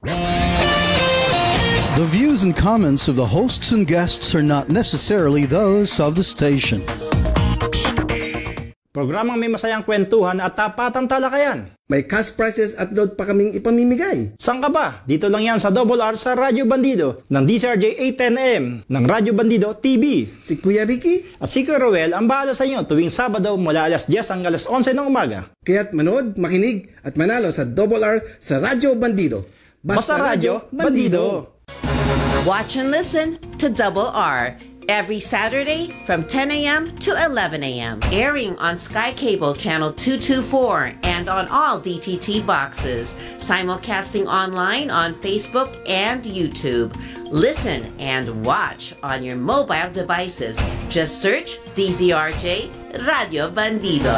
The views and comments of the hosts and guests are not necessarily those of the station. Programang may masayang kwentuhan at tapatang talakayan. May cash prizes at load pa kaming ipamimigay. Saan ka ba? Dito lang yan sa Double R sa Radyo Bandido ng DCRJ 810am ng Radyo Bandido TV. Si Kuya Ricky at si Kuya Roel ang bahala sa inyo tuwing Sabado mula alas 10 hanggang alas 11 ng umaga. Kaya't manood, makinig at manalo sa Double R sa Radyo Bandido. Basta Radyo Bandido. Watch and listen to Double R every Saturday from 10 a.m. to 11 a.m. Airing on Sky Cable Channel 224 and on all DTT boxes. Simulcasting online on Facebook and YouTube. Listen and watch on your mobile devices. Just search DZRJ Radio Bandido.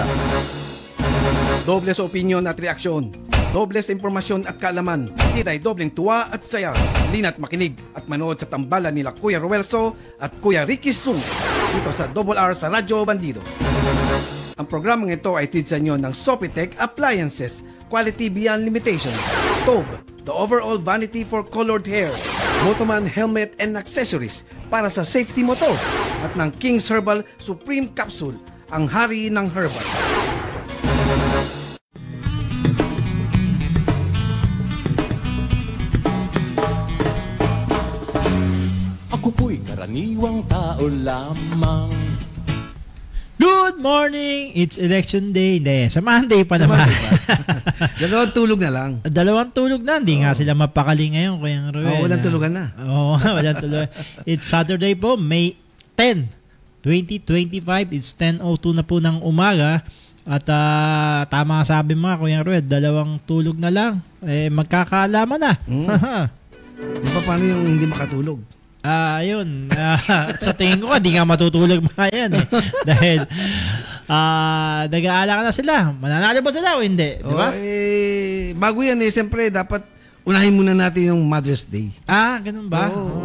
Dobles opinion at reaksyon. Dobles impormasyon at kaalaman. Kita ay dobleng tuwa at saya. Lina't makinig at manood sa tambalan nila Kuya Ruelso at Kuya Ricky Sung dito sa Double R sa Radyo Bandido. Ang programang ito ay tid sa inyo ng Sopitech Appliances, Quality Beyond Limitation, Tob, the overall vanity for colored hair, Motoman helmet and accessories para sa safety mo to, at ng King's Herbal Supreme Capsule, ang hari ng herbal. Ako po'y karaniwang tao lamang. Good morning! It's election day. Hindi, sa Monday pa naman. Dalawang tulog na lang. Dalawang tulog na. Hindi nga sila mapakali ngayon, Kuya Roel. Walang tulugan na. Oo, walang tulugan. It's Saturday po, May 10, 2025. It's 10:02 na po ng umaga. At tama sabi mo, Kuya Roel, dalawang tulog na lang. Magkakaalaman na. Di ba paano yung hindi makatulog? Ayun. Sa tingin ko, di nga matutulog mga yan eh. Dahil, nag-aalala na sila. Mananalo ba sila o hindi? Di ba? Bago yan siyempre, dapat unahin muna natin yung Mother's Day. Ganun ba? Oo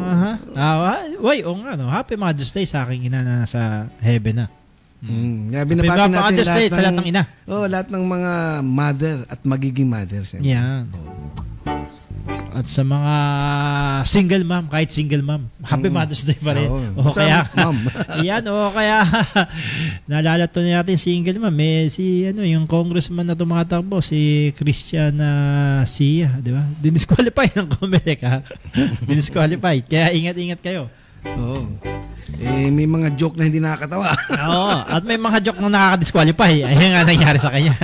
nga, no? Happy Mother's Day sa aking ina na nasa heaven na. Binabati natin Mother's Day sa lahat ng ina. Lahat ng mga mother at magiging mother. Siyempre. Yan. At sa mga single mom, kahit single mom, Happy Mother's Day pa rin. Kaya, yan, kaya, naalala to natin single mom, yung congressman na tumatakbo, si Christian Sia, di ba? Dinisqualify ng Comelec, ha? Dinisqualify. Kaya ingat-ingat kayo. May mga joke na hindi nakakatawa. At may mga joke na nakaka-disqualify. Ayan nga nangyari sa kanya.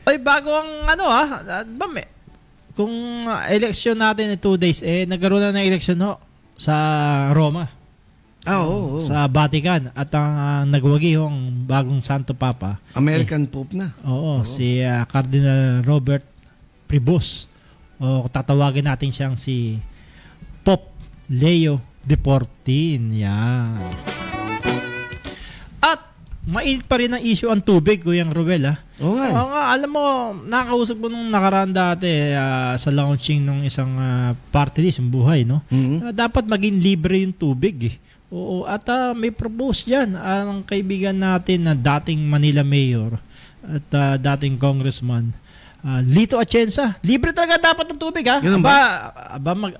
Ay, bago ang kung election natin 2 days, nagkaroon na ng election sa Roma. Sa Vatican. At ang nagwagi yung bagong Santo Papa. American Pope na. Si Cardinal Robert Prevost. Tatawagin natin siyang si Pope Leo XIV. Yan. At mainit pa rin ang issue ang tubig, Kuya Roel, ha? Oo nga. Alam mo, nakausap mo nung nakaraan dati sa launching ng isang party list, yung buhay, no? Dapat maging libre yung tubig, eh. At may propose dyan ang kaibigan natin na dating Manila Mayor at dating Congressman, Lito Atienza. Libre talaga dapat ng tubig, ha? Ganun ba?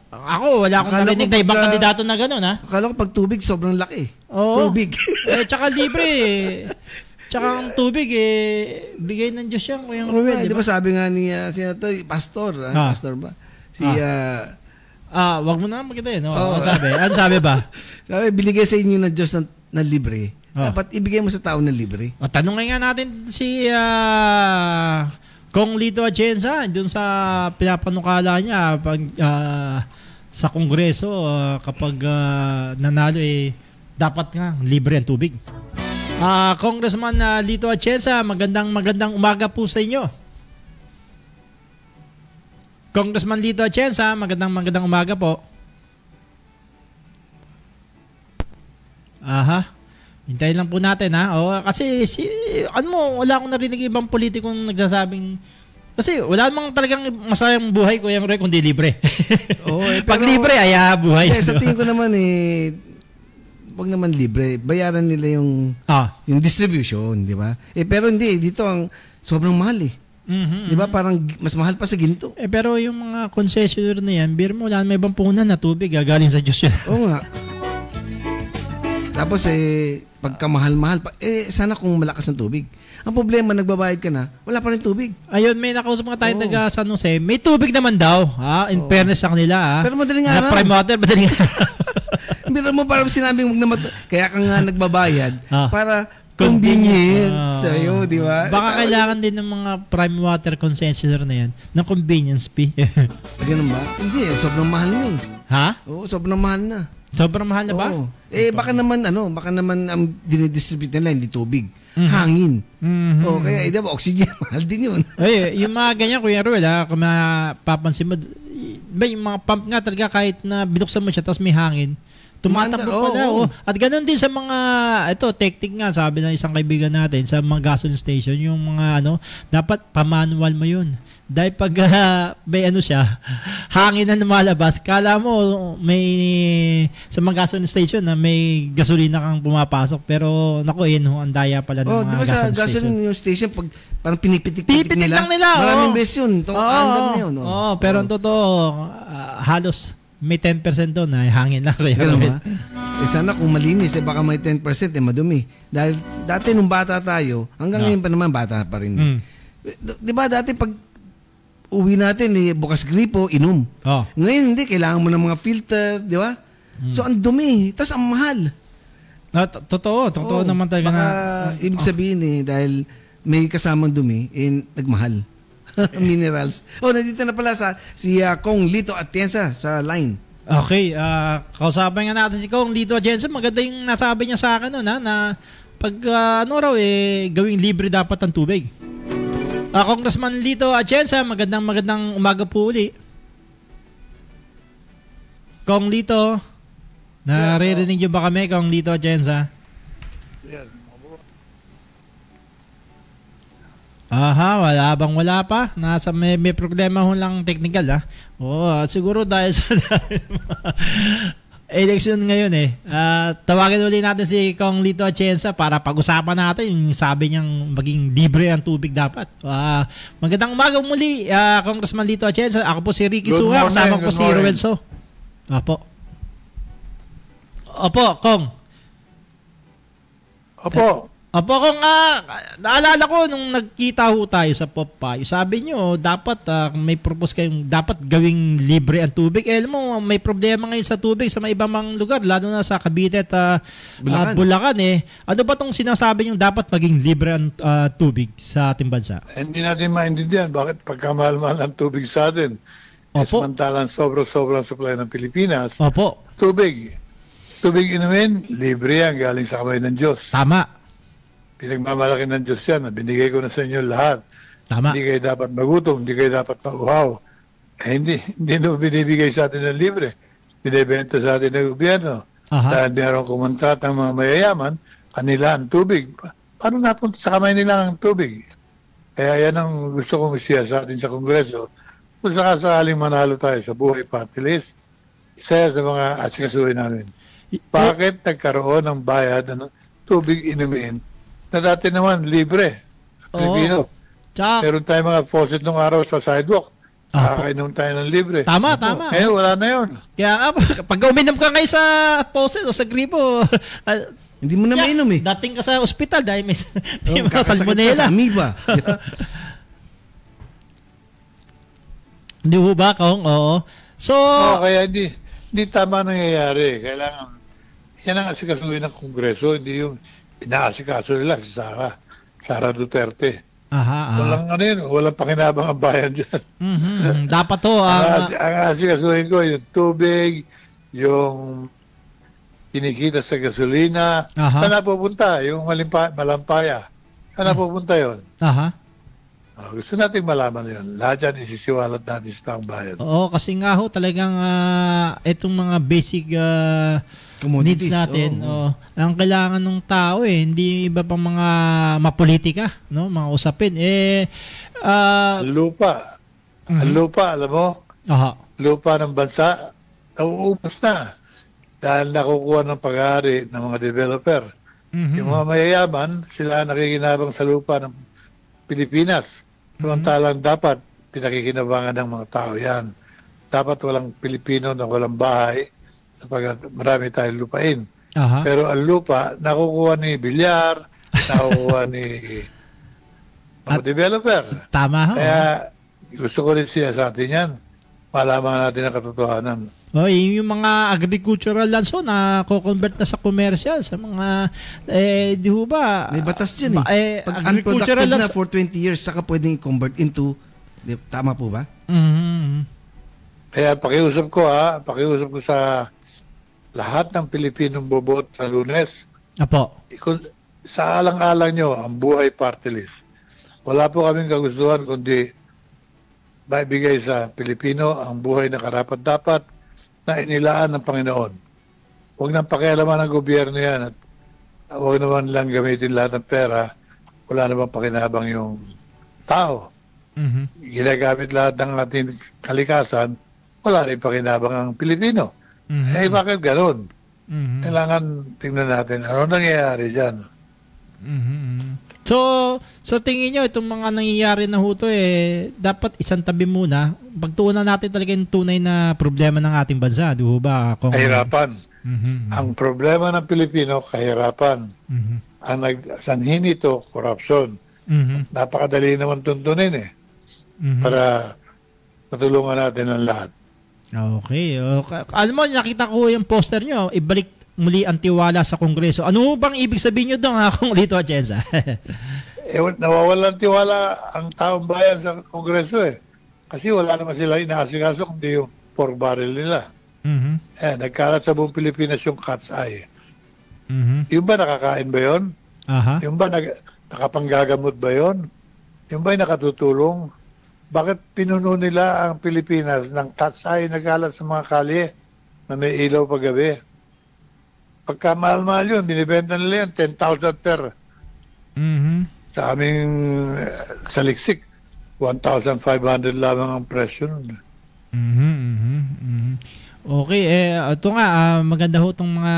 Ako, wala akong narinig na ibang kandidato na gano'n, ha? Akala ko pag tubig, sobrang laki. Tubig. Tsaka libre, Tsaka ang tubig, bigay ng Diyos yan, Kuya Roel. Di ba sabi nga ni Pastor, Pastor ba? Wag mo na magkita yun. Ano sabi ba? Sabi, binigay sa inyo ng Diyos na libre. Dapat ibigay mo sa tao na libre. Tanungin nga natin si Kong Lito Atienza dun sa pinapanukala niya pag sa Kongreso kapag nanalo dapat nga libre ang tubig. Congressman Lito Atienza, magandang umaga po sa inyo. Congressman Lito Atienza, magandang umaga po. Hintayin lang po natin, ha? Kasi wala akong narinig ibang politikong nagsasabing, kasi wala namang talagang masayang buhay, Kuya Roy, kundi libre. Pag libre, buhay. Sa tingin ko naman, wag naman libre. Bayaran nila yung distribution, di ba? Pero hindi, dito ang sobrang mahal, Di ba? Parang mas mahal pa sa ginto. Pero yung mga concessionaire na yan, beer mo, wala may ibang puhunan na tubig, galing sa Diyos yan. Oo nga. Tapos pagka mahal-mahal pa, sana kung malakas ng tubig. Ang problema, nagbabayad ka na, wala pa rin tubig. Ayun, may nakausap mga tayo taga San Jose, may tubig naman daw, in fairness sa kanila. Pero madaling araw. Na prime water, madaling araw. Hindi mo parang sinabing kaya ka nga nagbabayad para convenient sa'yo, di ba? Baka kailangan din ng mga prime water concessionaire na yan ng convenience fee. Ganun ba? Hindi, sobrang mahal na eh. Ha? Oo, sobrang mahal na. Sobrang mahal na ba? Oo. Baka naman ang dinidistribute nila hindi tubig. Hangin. Kaya diba, oxygen, mahal din yun. Yung mga ganyan, Kuya Ruel, kung mapapansin mo, yung mga pump nga talaga kahit na binuksan mo siya tapos may hangin, tumatakbo pa na. At ganoon din sa mga, technique nga, sabi ng isang kaibigan natin, sa mga gasoline station, yung mga dapat pa-manual mo yun. Dahil pag may siya, hangin na lumalabas, kala mo may sa mga gasoline station na may gasolina kang pumapasok, pero naku, ang daya pala ng mga diba gasoline sa gasoline station, pag parang pinipitik-pitik nila, lang nila. Maraming beses yun. Andam na yun. Pero ang totoo, halos may 10% doon na hangin lang. Sana kung malinis, baka may 10% madumi. Dahil dati nung bata tayo, hanggang ngayon pa naman bata pa rin. Di ba dati pag uwi natin, bukas gripo, inom. Ngayon hindi, kailangan mo ng mga filter, di ba? So ang dumi, tas ang mahal. Totoo naman talaga na. Ibig sabihin dahil may kasamang dumi, nagmahal. Minerals. Nandito na pala si Kong Lito Atienza sa line. Okay, kausapan nga natin si Kong Lito Atienza. Maganda yung nasabi niya sa akin na pag gawing libre dapat ang tubig. Congressman Lito Atienza, magandang umaga po uli. Kong Lito, naririnig niyo ba kami, Kong Lito Atienza? Wala pa. May problema ho lang technical siguro dahil sa election ngayon tawagin ulit natin si Kong Lito Atienza para pag-usapan natin yung sabi niyang maging libre ang tubig dapat. Magandang umaga muli, Congressman Lito Atienza. Ako po si Ricky Suha, kasama po si Ruelso. Opo, Kong. Opo, kung naalala ko nung nagkita ho tayo sa Popeye, sabi nyo dapat may propose kayong dapat gawing libre ang tubig. Alam mo, may problema ngayon sa tubig sa mga ibang mga lugar, lalo na sa Cavite at Bulacan. Ano ba tong sinasabi nyo dapat maging libre ang tubig sa ating bansa? Hindi natin maintindihan bakit pagkamahal-mahal ang tubig sa atin. Samantalang sobrang supply ng Pilipinas. Tubig inumin, libre yan, galing sa kamay ng Diyos. Tama. Pinagmamalaki ng Diyos yan. Binigay ko na sa inyo lahat. Tama. Hindi kayo dapat magutom. Hindi kayo dapat mauhaw. Hindi na binibigay sa atin ng libre. Binibenta sa atin ng gobyerno. Dahil meron kumontratang mga mayayaman, kanila ang tubig. Paano napunta sa kamay nila ang tubig? Kaya yan ang gusto kong isiya sa atin sa Kongreso. Kung sakaling manalo tayo sa buhay party list, isa sa mga asikasuhin namin. Bakit nagkaroon ng bayad ng tubig inumin na dati naman libre sa Pilipino? Meron tayo mga faucet nung araw sa sidewalk. Kakainom tayo ng libre. Tama. Wala na yun. Kaya pag uminom ka ngayon sa faucet o sa gripo, hindi mo na mainom dating ka sa ospital dahil may mga salmonella. Sa amoeba. Hindi ho ba, Kong? Oo. So, kaya hindi tama nangyayari. Kailangan, yan ang asikasuhin ng Kongreso, hindi yung inaasikaso nila si Sara Duterte. Walang pakinabang ang bayan dyan. Dapat to. Ang asikasuhin ko, yung tubig, yung kinikita sa gasolina. Saan napupunta? Yung malampaya. Saan napupunta yun? Gusto natin malaman yun. Lahat yan isisiwalat natin sa taong bayan. Oo, kasi nga ho, talagang itong mga basic needs natin, ang kailangan ng tao hindi iba pang mga mapolitika, mga usapin. Lupa. Ang lupa, alam mo? Lupa ng bansa, nauubos na. Dahil nakukuha ng pag-aari ng mga developer. Yung mga mayayaman, sila nakikinabang sa lupa ng Pilipinas. Samantalang dapat pinakikinabangan ng mga tao yan. Dapat walang Pilipino na walang bahay sapagkat marami tayong lupain. Pero ang lupa, nakukuha ni Villar, nakukuha ni mga developer. Tama. Kaya gusto ko rin siya sa atin yan. Malaman natin ang katotohanan. Yung mga agricultural lands na ko-convert na sa commercial, sa mga, di ho ba? May batas dyan pag unproductive na for 20 years, saka pwedeng i-convert into, tama po ba? Kaya pakiusap ko sa lahat ng Pilipinong bobot sa Lunes. Apo. Sa alang-alang nyo, ang buhay party list. Wala po kaming kagustuhan kundi maibigay sa Pilipino ang buhay na karapat-dapat na inilaan ng Panginoon. Huwag nang pakialaman ng gobyerno yan at huwag naman lang gamitin lahat ng pera. Wala naman pakinabang yung tao. Ginagamit lahat ng ating kalikasan, wala rin pakinabang ang Pilipino. Bakit ganun? Kailangan tingnan natin ano nangyayari dyan. So, sa tingin nyo, itong mga nangyayari na huto, dapat isang tabi muna. Pagtuunan natin talaga yung tunay na problema ng ating bansa. Di ba? Kahirapan. Ang problema ng Pilipino, kahirapan. Ang nagsanhin nito, corruption. Napakadali naman tuntunin para matulungan natin ang lahat. Okay. Alam mo, nakita ko yung poster nyo, ibalik muli ang tiwala sa Kongreso. Ano bang ibig sabihin nyo doon, kung Lito Atienza? Nawawalan tiwala ang taong bayan sa Kongreso Kasi wala naman sila inaasikaso kundi yung pork barrel nila. Nagkalat sa buong Pilipinas yung cat's eye. Yung ba nakakain ba yun? Yung ba nakapanggagamot ba yun? Yung ba nakatutulong? Bakit pinuno nila ang Pilipinas ng cat's eye nagkalat sa mga kalye na may ilaw paggabi? Pagka mahal-mahal yun, binibenta nila yan, 10,000 per. Sa aming saliksik, 1,500 lamang ang presyo nun. Okay, ito nga, maganda ho itong mga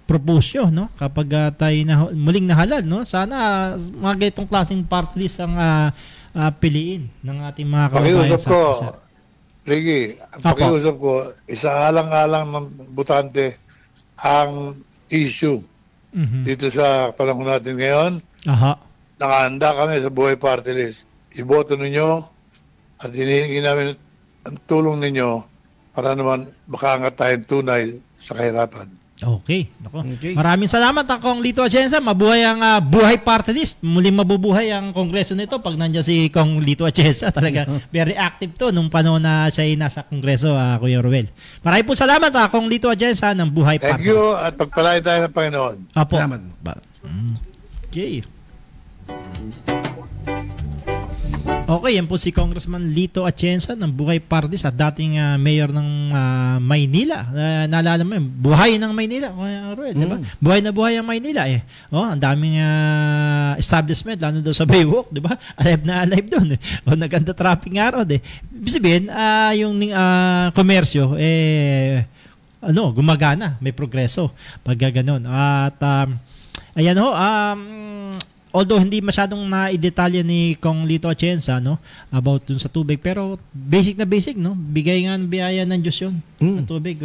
proposyo, no? Kapag tayo muling nahalal, no? Sana mga ganitong klaseng party list ang piliin ng ating mga kababayan sa bansa. Ricky, pakiusap ko, isaalang-alang ng butante ang issue dito sa panahon natin ngayon. Nakahanda kami sa buhay party list. Iboto ninyo at hinihingi namin ang tulong ninyo para naman makaangat tayong tunay sa kahirapan. Okay. Maraming salamat Kong Lito Atienza. Mabuhay ang buhay party list. Muling mabubuhay ang kongreso nito pag nandiyan si Kong Lito Atienza. Talaga very active to nung panahon na siya nasa kongreso, Kuya Ruel. Maraming po salamat Kong Lito Atienza ng buhay party list. Thank you at pagpalain tayo ng Panginoon. Apo. Salamat. Okay. Okay, yan po si Congressman Lito Atienza ng Buhay Party sa dating mayor ng Maynila. Naalala mo yun, buhay ng Maynila. Diba? Buhay na buhay ang Maynila ang daming establishment, lalo daw sa Baywalk, di ba? Alive na alive doon. Naganda traffic nga ron. Ibig sabihin, yung komersyo, gumagana, may progreso pag gano'n. At ayan ho, although hindi masyadong na-idetalya ni Kong Lito Atienza about dun sa tubig, pero basic na basic, bigay nga ng biyaya ng Diyos yun ng tubig.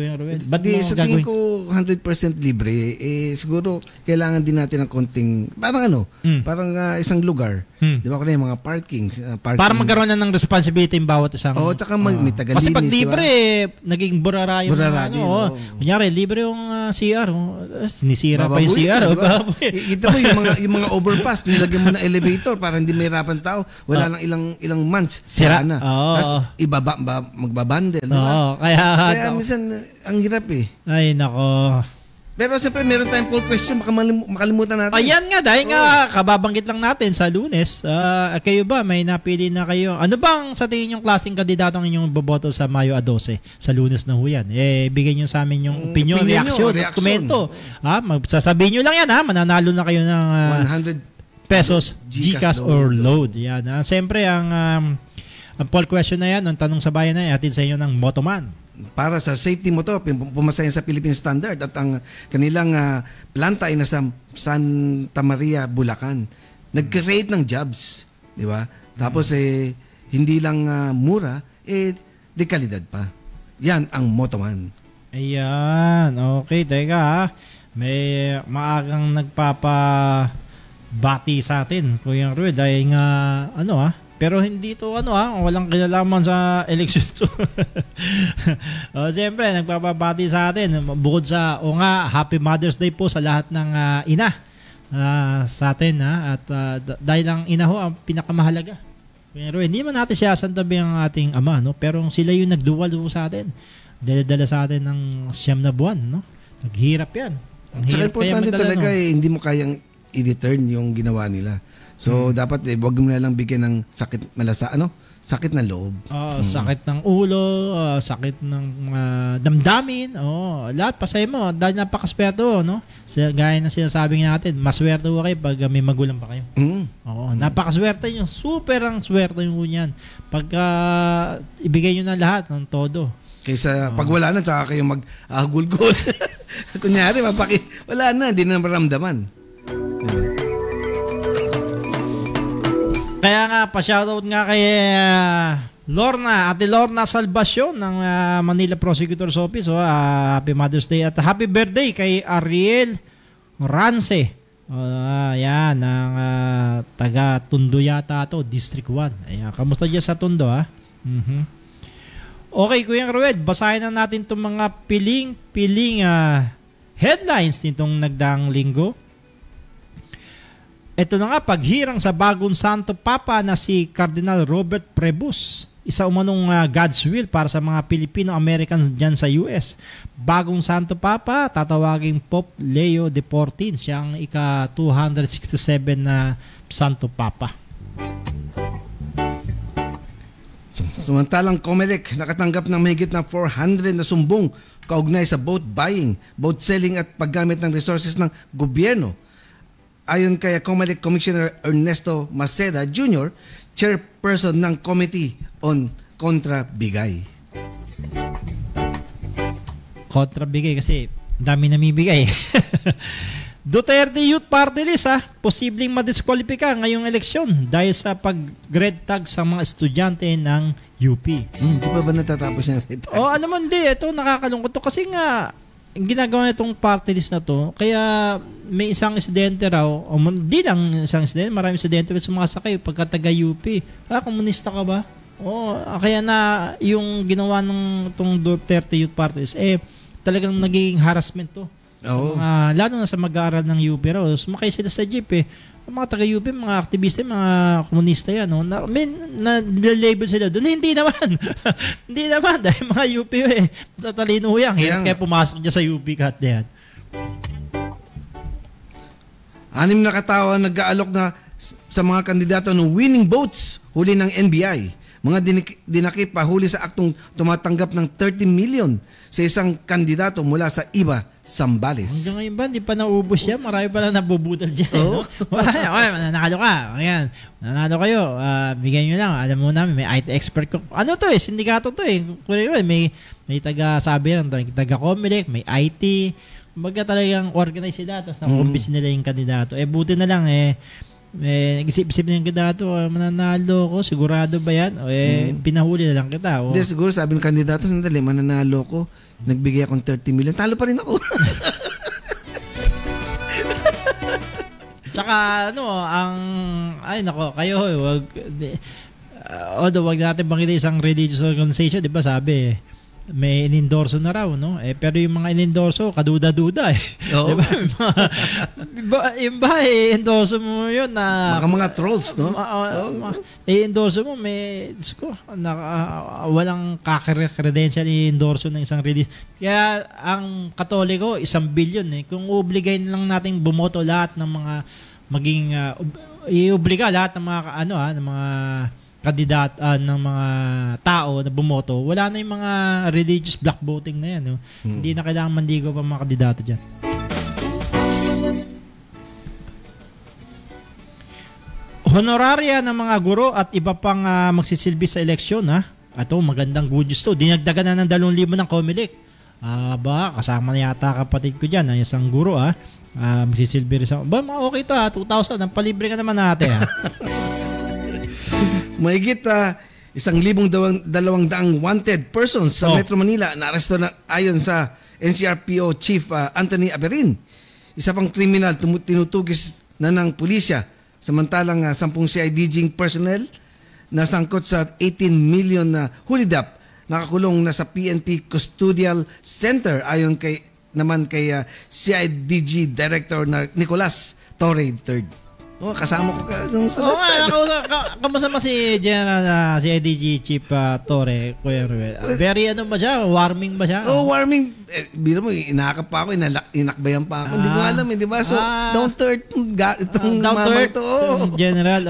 Ba't mo sa gagawin? tingin ko 100% libre, siguro kailangan din natin ng konting parang parang isang lugar, di ba, yung mga parking para magkaroon na ng responsibility yung bawat isang tsaka may tagalinis, kasi pag libre, naging burara yung kunyari, libre yung CR, sinisira pa yung CR. Ito mo yung mga overpass, nilagyan mo ng elevator para hindi mahirapan tao. Wala lang ilang months, sira na. Tapos magbabandel. Kaya minsan, ang hirap Ay, nako. Pero siyempre, meron tayong poll question, makalimutan natin. Ayan nga, dahil nga, kababanggit lang natin sa Lunes. Kayo ba, may napili na kayo? Ano bang sa tingin yung klaseng kandidatong inyong boboto sa Mayo 12? Sa Lunes na huyan. Bigay nyo sa amin yung opinion, reaction, komento. Sasabihin nyo lang yan, mananalo na kayo ng 100 pesos, GCash or load. Yan. Siyempre, ang poll question na yan, ang tanong sa bayan na yan, atin sa inyo ng Motoman. Para sa safety mo to, pumasayan sa Philippine Standard at ang kanilang planta ay nasa Santa Maria, Bulacan. Nag-create ng jobs. Di ba? Tapos hindi lang mura, de kalidad pa. Yan ang Motoman. Ayan. Okay, teka ha. May maagang nagpapabati sa atin, Kuya Ruel, dahil nga, pero hindi to walang kinalaman sa election to. Siyempre, nagpapabati sa atin. Bukod sa, Happy Mother's Day po sa lahat ng ina sa atin. At dahil ang ina ho, ang pinakamahalaga. Pero hindi man natin siyasantabi ang ating ama, no? Pero sila yung nagduwal sa atin. Dala sa atin ng 9 na buwan, no? Naghirap yan. Saka importante talaga hindi mo kayang i-return yung ginawa nila. So, dapat wag mo na lang bigyan ng sakit sakit ng loob. Sakit ng ulo, sakit ng damdamin. Lahat pasay mo dahil napakaswerte no? Gaya ng sinasabi natin, maswerte ho kayo pag may magulang pa kayo. Napakaswerte nyo. Super ang swerte nyo yan. Pagka ibigay nyo na lahat ng todo. Kaysa pag wala na, tsaka kayo mag-agul-gul. Kunyari, wala na, hindi na maramdaman. Kaya nga, pa-shoutout nga kay Ate Lorna Salvacion ng Manila Prosecutor's Office. Happy Mother's Day at happy birthday kay Ariel Rance. Yan, ng taga Tondo yata to, District 1. Ayan, kamusta dyan sa Tondo Okay, Kuya Rued, basahin na natin itong mga piling headlines nitong nagdaang linggo. Ito na nga, paghirang sa bagong Santo Papa na si Cardinal Robert Prebus. Isa umanong God's will para sa mga Filipino-Americans dyan sa US. Bagong Santo Papa, tatawaging Pope Leo XIV. Siyang ika-267 na Santo Papa. Samantalang Comelec nakatanggap ng mahigit na 400 na sumbong kaugnay sa boat buying, boat selling at paggamit ng resources ng gobyerno. Ayon kay Comelec Commissioner Ernesto Maceda Jr., chairperson ng Committee on Kontrabigay. Kontrabigay kasi dami namibigay. Duterte Youth Party List posibleng madiskwalipika ngayong eleksyon dahil sa pag-red tag sa mga estudyante ng UP. Di ba natatapos yan? Alam mo, hindi. Ito nakakalungkot to kasi nga ginagawa itong party list na to, kaya may isang estudyante raw, di lang isang estudyante, maraming estudyante sumasakay pagka taga UP. Komunista ka ba? Kaya na yung ginawa ng itong Duterte Youth Party List, talagang naging harassment to. Lalo na sa mag-aaral ng UP raw. Sumakay sila sa jeep Ang mga taga-UP, mga aktivista, mga komunista yan. Na-label sila doon. Hindi naman. Hindi naman. Dahil mga UP matatalino yan. Kaya pumasok dyan sa UP kahit yan. 6 na katawan nag-aalok na sa mga kandidato ng winning votes huli ng NBI. Mga dinakip pa huli sa aktong tumatanggap ng 30 million sa isang kandidato mula sa iba Sambales. Hanggang ngayon ba, hindi pa naubos yan? Marami pa lang nabubudol dyan. Nanalo ka. Ayan, nanalo kayo. Bigyan nyo lang. Alam mo namin, may IT expert ko. Ano to sindikato to May taga-sabi lang, taga-Comelec, may IT. Baga talagang organize sila, tapos nakumbis nila yung kandidato. Buti na lang nag-isip-isip na yung kandidato, mananalo ko, sigurado ba yan? Pinahuli na lang kita. Hindi, siguro sabi ng kandidato, sandali, mananalo ko, nagbigay akong 30 million, talo pa rin ako. Tsaka, kayo, wag natin banggitin isang religious organization, di ba sabi, may in-endorso na raw, no? Pero yung mga in-endorso, kaduda-duda Diba, yung ba, endorso mo yun na... mga trolls, no? I-endorso mo, walang kaka-credential i-endorso ng isang religion. Kaya, ang Katoliko, 1 billion Kung obligayin lang nating bumoto lahat ng mga i-obliga lahat ng mga, ng mga kandidat ng mga tao na bumoto, wala na yung mga religious block voting na yan. Hindi na kailangan mandigo pa mga kandidato dyan. Honoraria ng mga guro at iba pang magsisilbi sa eleksyon. Ito, magandang good news to. Dinagdagan na ng 2,000 ng Comelec. Kasama na yata kapatid ko dyan, isang guro. Magsisilbi rin sa... okay to 2,000. Ang palibre ka naman natin. Mahigit 1,200 wanted persons sa Metro Manila na aresto na ayon sa NCRPO Chief Anthony Aberin. Isa pang kriminal tinutugis na ng pulisya, samantalang 10 CIDG personnel na sangkot sa 18 million na hulidap nakakulong na sa PNP Custodial Center ayon kay CIDG Director na Nicolas Torre III. Kasama ko nung sa last time. Kamusta mo si General CIDG Chief Torre, Kuya Ruel? Very warming ba siya? Warming. Biro mo, inakap pa ako, inakbayan pa ako. Hindi ko alam, di ba? So, down to earth itong mamang to. General,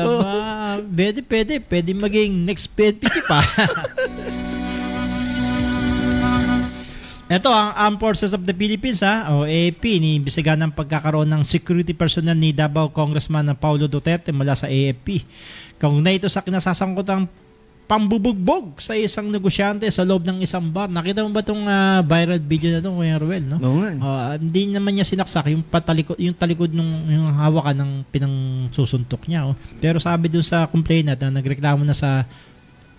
pwede maging next PNP pa. Ito ang Armed Forces of the Philippines o AFP iniimbestigahan ng pagkakaroon ng security personnel ni Davao Congressman Paulo Duterte mula sa AFP. Kaugnay ito sa kinasasangkotang pambubugbog sa isang negosyante sa loob ng isang bar. Nakita mo ba itong viral video na ito, Kuya Ruel? No? Hindi naman niya sinaksak yung talikod yung hawakan ng pinangsusuntok niya. Pero sabi dun sa complainant na nagreklamo na sa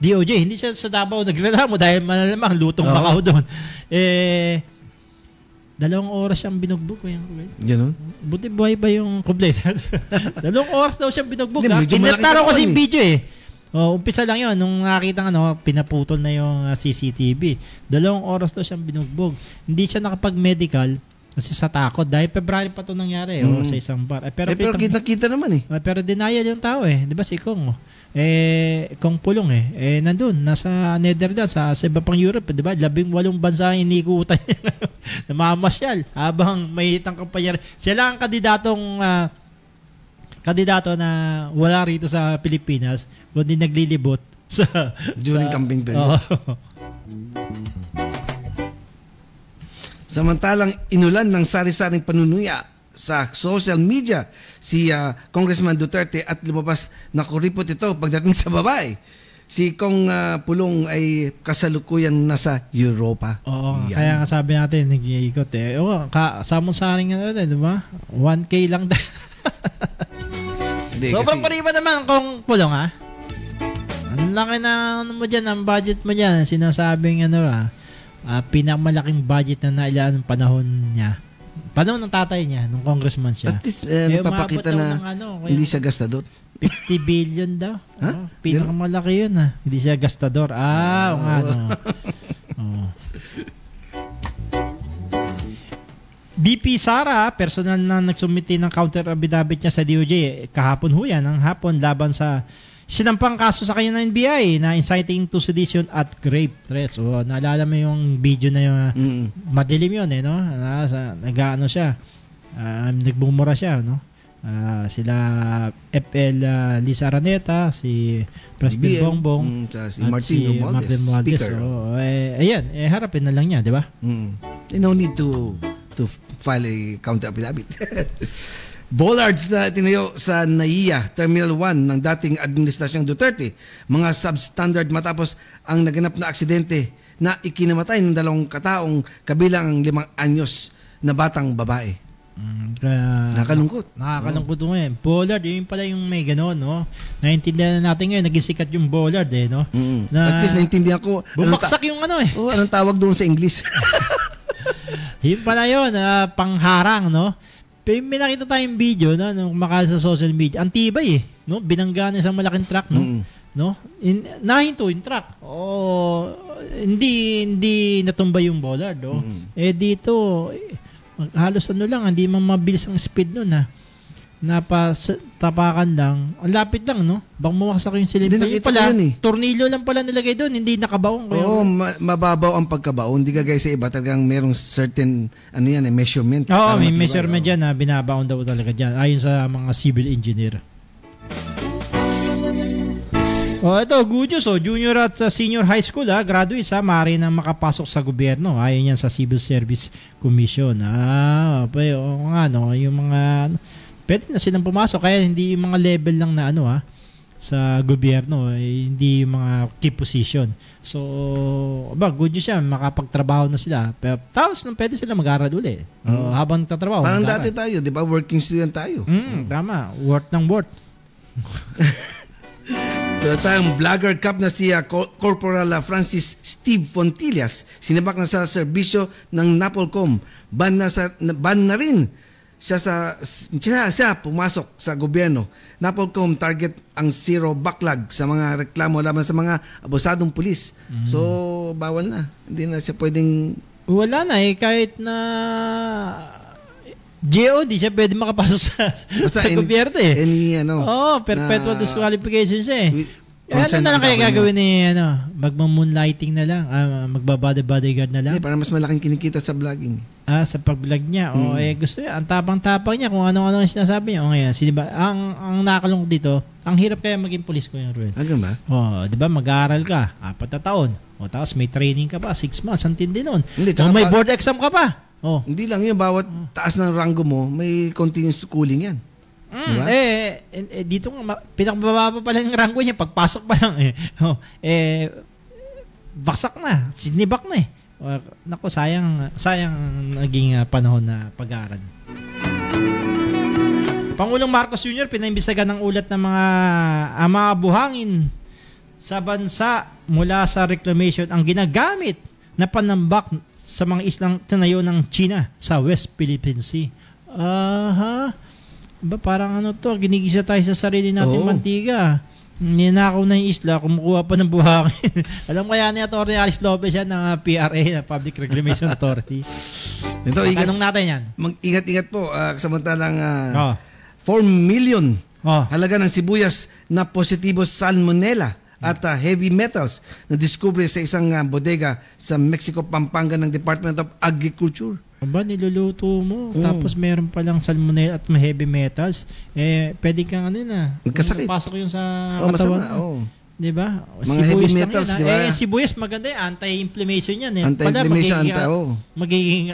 DOJ, hindi siya sa Davao nagreklamo dahil malamang lutong Macau doon. 2 oras siyang binugbog. Ganun? Buti buhay ba yung complainant? 2 oras daw siyang binugbog. Kinataro kasi yung video umpisa lang yun. Nung nakita pinaputol na yung CCTV. 2 oras daw siyang binugbog. Hindi siya nakapag-medical kasi sa takot. Dahil February pa ito nangyari sa isang bar. Pero kita naman Pero denial yung tao Di ba si Kong? Kong Pulong nandun. Nasa Netherlands, sa iba pang Europe. Di ba? 18 bansa ang inikutan niya. Namamasyal. Habang may hitang kampanya. Siya lang ang kandidato na wala rito sa Pilipinas kundi naglilibot during campaign period. Samantalang inulan ng sari-saring panunuya sa social media si Congressman Duterte at lumabas na kuripot ito pagdating sa babae. Si Kong Pulong ay kasalukuyan nasa Europa. Kaya nga sabi natin, nag-iikot samon-saring di ba? 1K lang. Sobrang pariba naman Kong Pulong Ang laki na mo dyan, ang budget mo dyan. Sinasabing pinakamalaking budget na nailaan ng panahon niya. Panahon ng tatay niya, nung congressman siya. At least, napapakita na hindi siya gastador. 50 billion daw. Pinakamalaki yun Hindi siya gastador. BP Sara, personal na nagsumiti ng counter affidavit niya sa DOJ kahapon ng hapon laban sa sinampang kaso sa kanya ng NBI na inciting to sedition at grave threats. Naalala mo yung video na yung madilim yun nag-ano siya, nagbumura siya sila FL Lisa Araneta, si President Bongbong si Martin Romualdez. Ayan, harapin na lang niya, di ba? No need to file a counter affidavit. Bollards na tinayo sa NAIA Terminal 1 ng dating Administrasyong Duterte, mga substandard matapos ang naganap na aksidente na ikinamatay ng 2 kataong kabilang ang 5 anyos na batang babae. Nakakalungkot. Nakakalungkot Bollard, yun pala yung may gano'n, Naintindihan na natin ngayon, naging sikat yung Bollard, At least naintindihan ko. Bumaksak yung anong tawag doon sa English? Yun pala yun, pangharang, May nakita tayong video nung makal sa social media. Ang tibay binangga na isang malaking truck, nahinto yung truck. Hindi natumba yung Bollard, dito halos hindi mabilis ang speed nun napatapakan lang. Ang lapit lang, bang mumaksak yung silimper. Yung pala, tornilyo lang pala nilagay doon, hindi nakabaong. Mababaw ang pagkabaon. Hindi kagaya sa iba, talagang merong certain measurement. May measurement dyan binabaon daw talaga dyan. Ayon sa mga civil engineer. Ito, good news. Junior at senior high school, graduates, maaari nang makapasok sa gobyerno. Ayon yan sa Civil Service Commission. Yung mga pwede na silang pumasok, kaya hindi yung mga level lang na sa gobyerno, hindi yung mga key position. So, good news yan, makapagtrabaho na sila. Pero tapos pwede sila mag-aral ulit. Habang nagtatrabaho. Parang dati tayo, di ba? Working student tayo. Tama. Worth ng worth. Sa tayong vlogger cup na si Corporal Francis Steve Fontillas, sinibak na sa serbisyo ng NAPOLCOM. Ban na rin siya pumasok sa gobyerno. NAPOLCOM target ang zero backlog sa mga reklamo laban sa mga abusadong pulis. So, bawal na. Hindi na siya pwedeng... Wala na kahit na GO, di siya pwede makapasok sa gobyerno perpetual disqualification siya Ano na lang kaya gagawin magmam-moonlighting na lang, magbabody-bodyguard na lang? Hindi, para mas malaking kinikita sa vlogging. Sa pag-vlog niya. Gusto niya, ang tapang-tapang niya kung ano-ano ang sinasabi niya. Ngayon, ang nakalungkot dito, ang hirap kaya maging pulis ko yung Ruel. Hanggang ba? Di ba, mag-aaral ka, 4 na taon. Tapos may training ka pa, 6 months, ang tindi nun. May board exam ka pa. Hindi lang yun, bawat taas ng rango mo, may continuous schooling yan. Diba? Dito nga, pinakababa pa lang yung rango niya, pagpasok pa lang baksak na, sinibak na Naku, sayang naging panahon na pag-aaral. Pangulong Marcos Jr. pinaimbestigahan ng ulat ng mga buhangin sa bansa mula sa reclamation ang ginagamit na panambak sa mga islang tinayo ng China sa West Philippine Sea. Parang ginigisa tayo sa sarili natin mantiga. Ninakaw na yung isla, kumukuha pa ng buhangin. Alam kaya ni Atty. Alice Lopez yan ng PRA, na Public Reclamation Authority. Tanong natin yan. Mag-ingat-ingat po. Samantalang 4 million halaga ng sibuyas na positibo salmonella at heavy metals na discovery sa isang bodega sa Mexico, Pampanga ng Department of Agriculture. Niluluto mo, tapos meron palang salmonella at heavy metals, pwede kang magkasakit. Pasok yun sa katawan mo. Diba? Mga heavy metals, diba? Sibuyas maganda anti-inflammation yan Anti-inflammation, magiging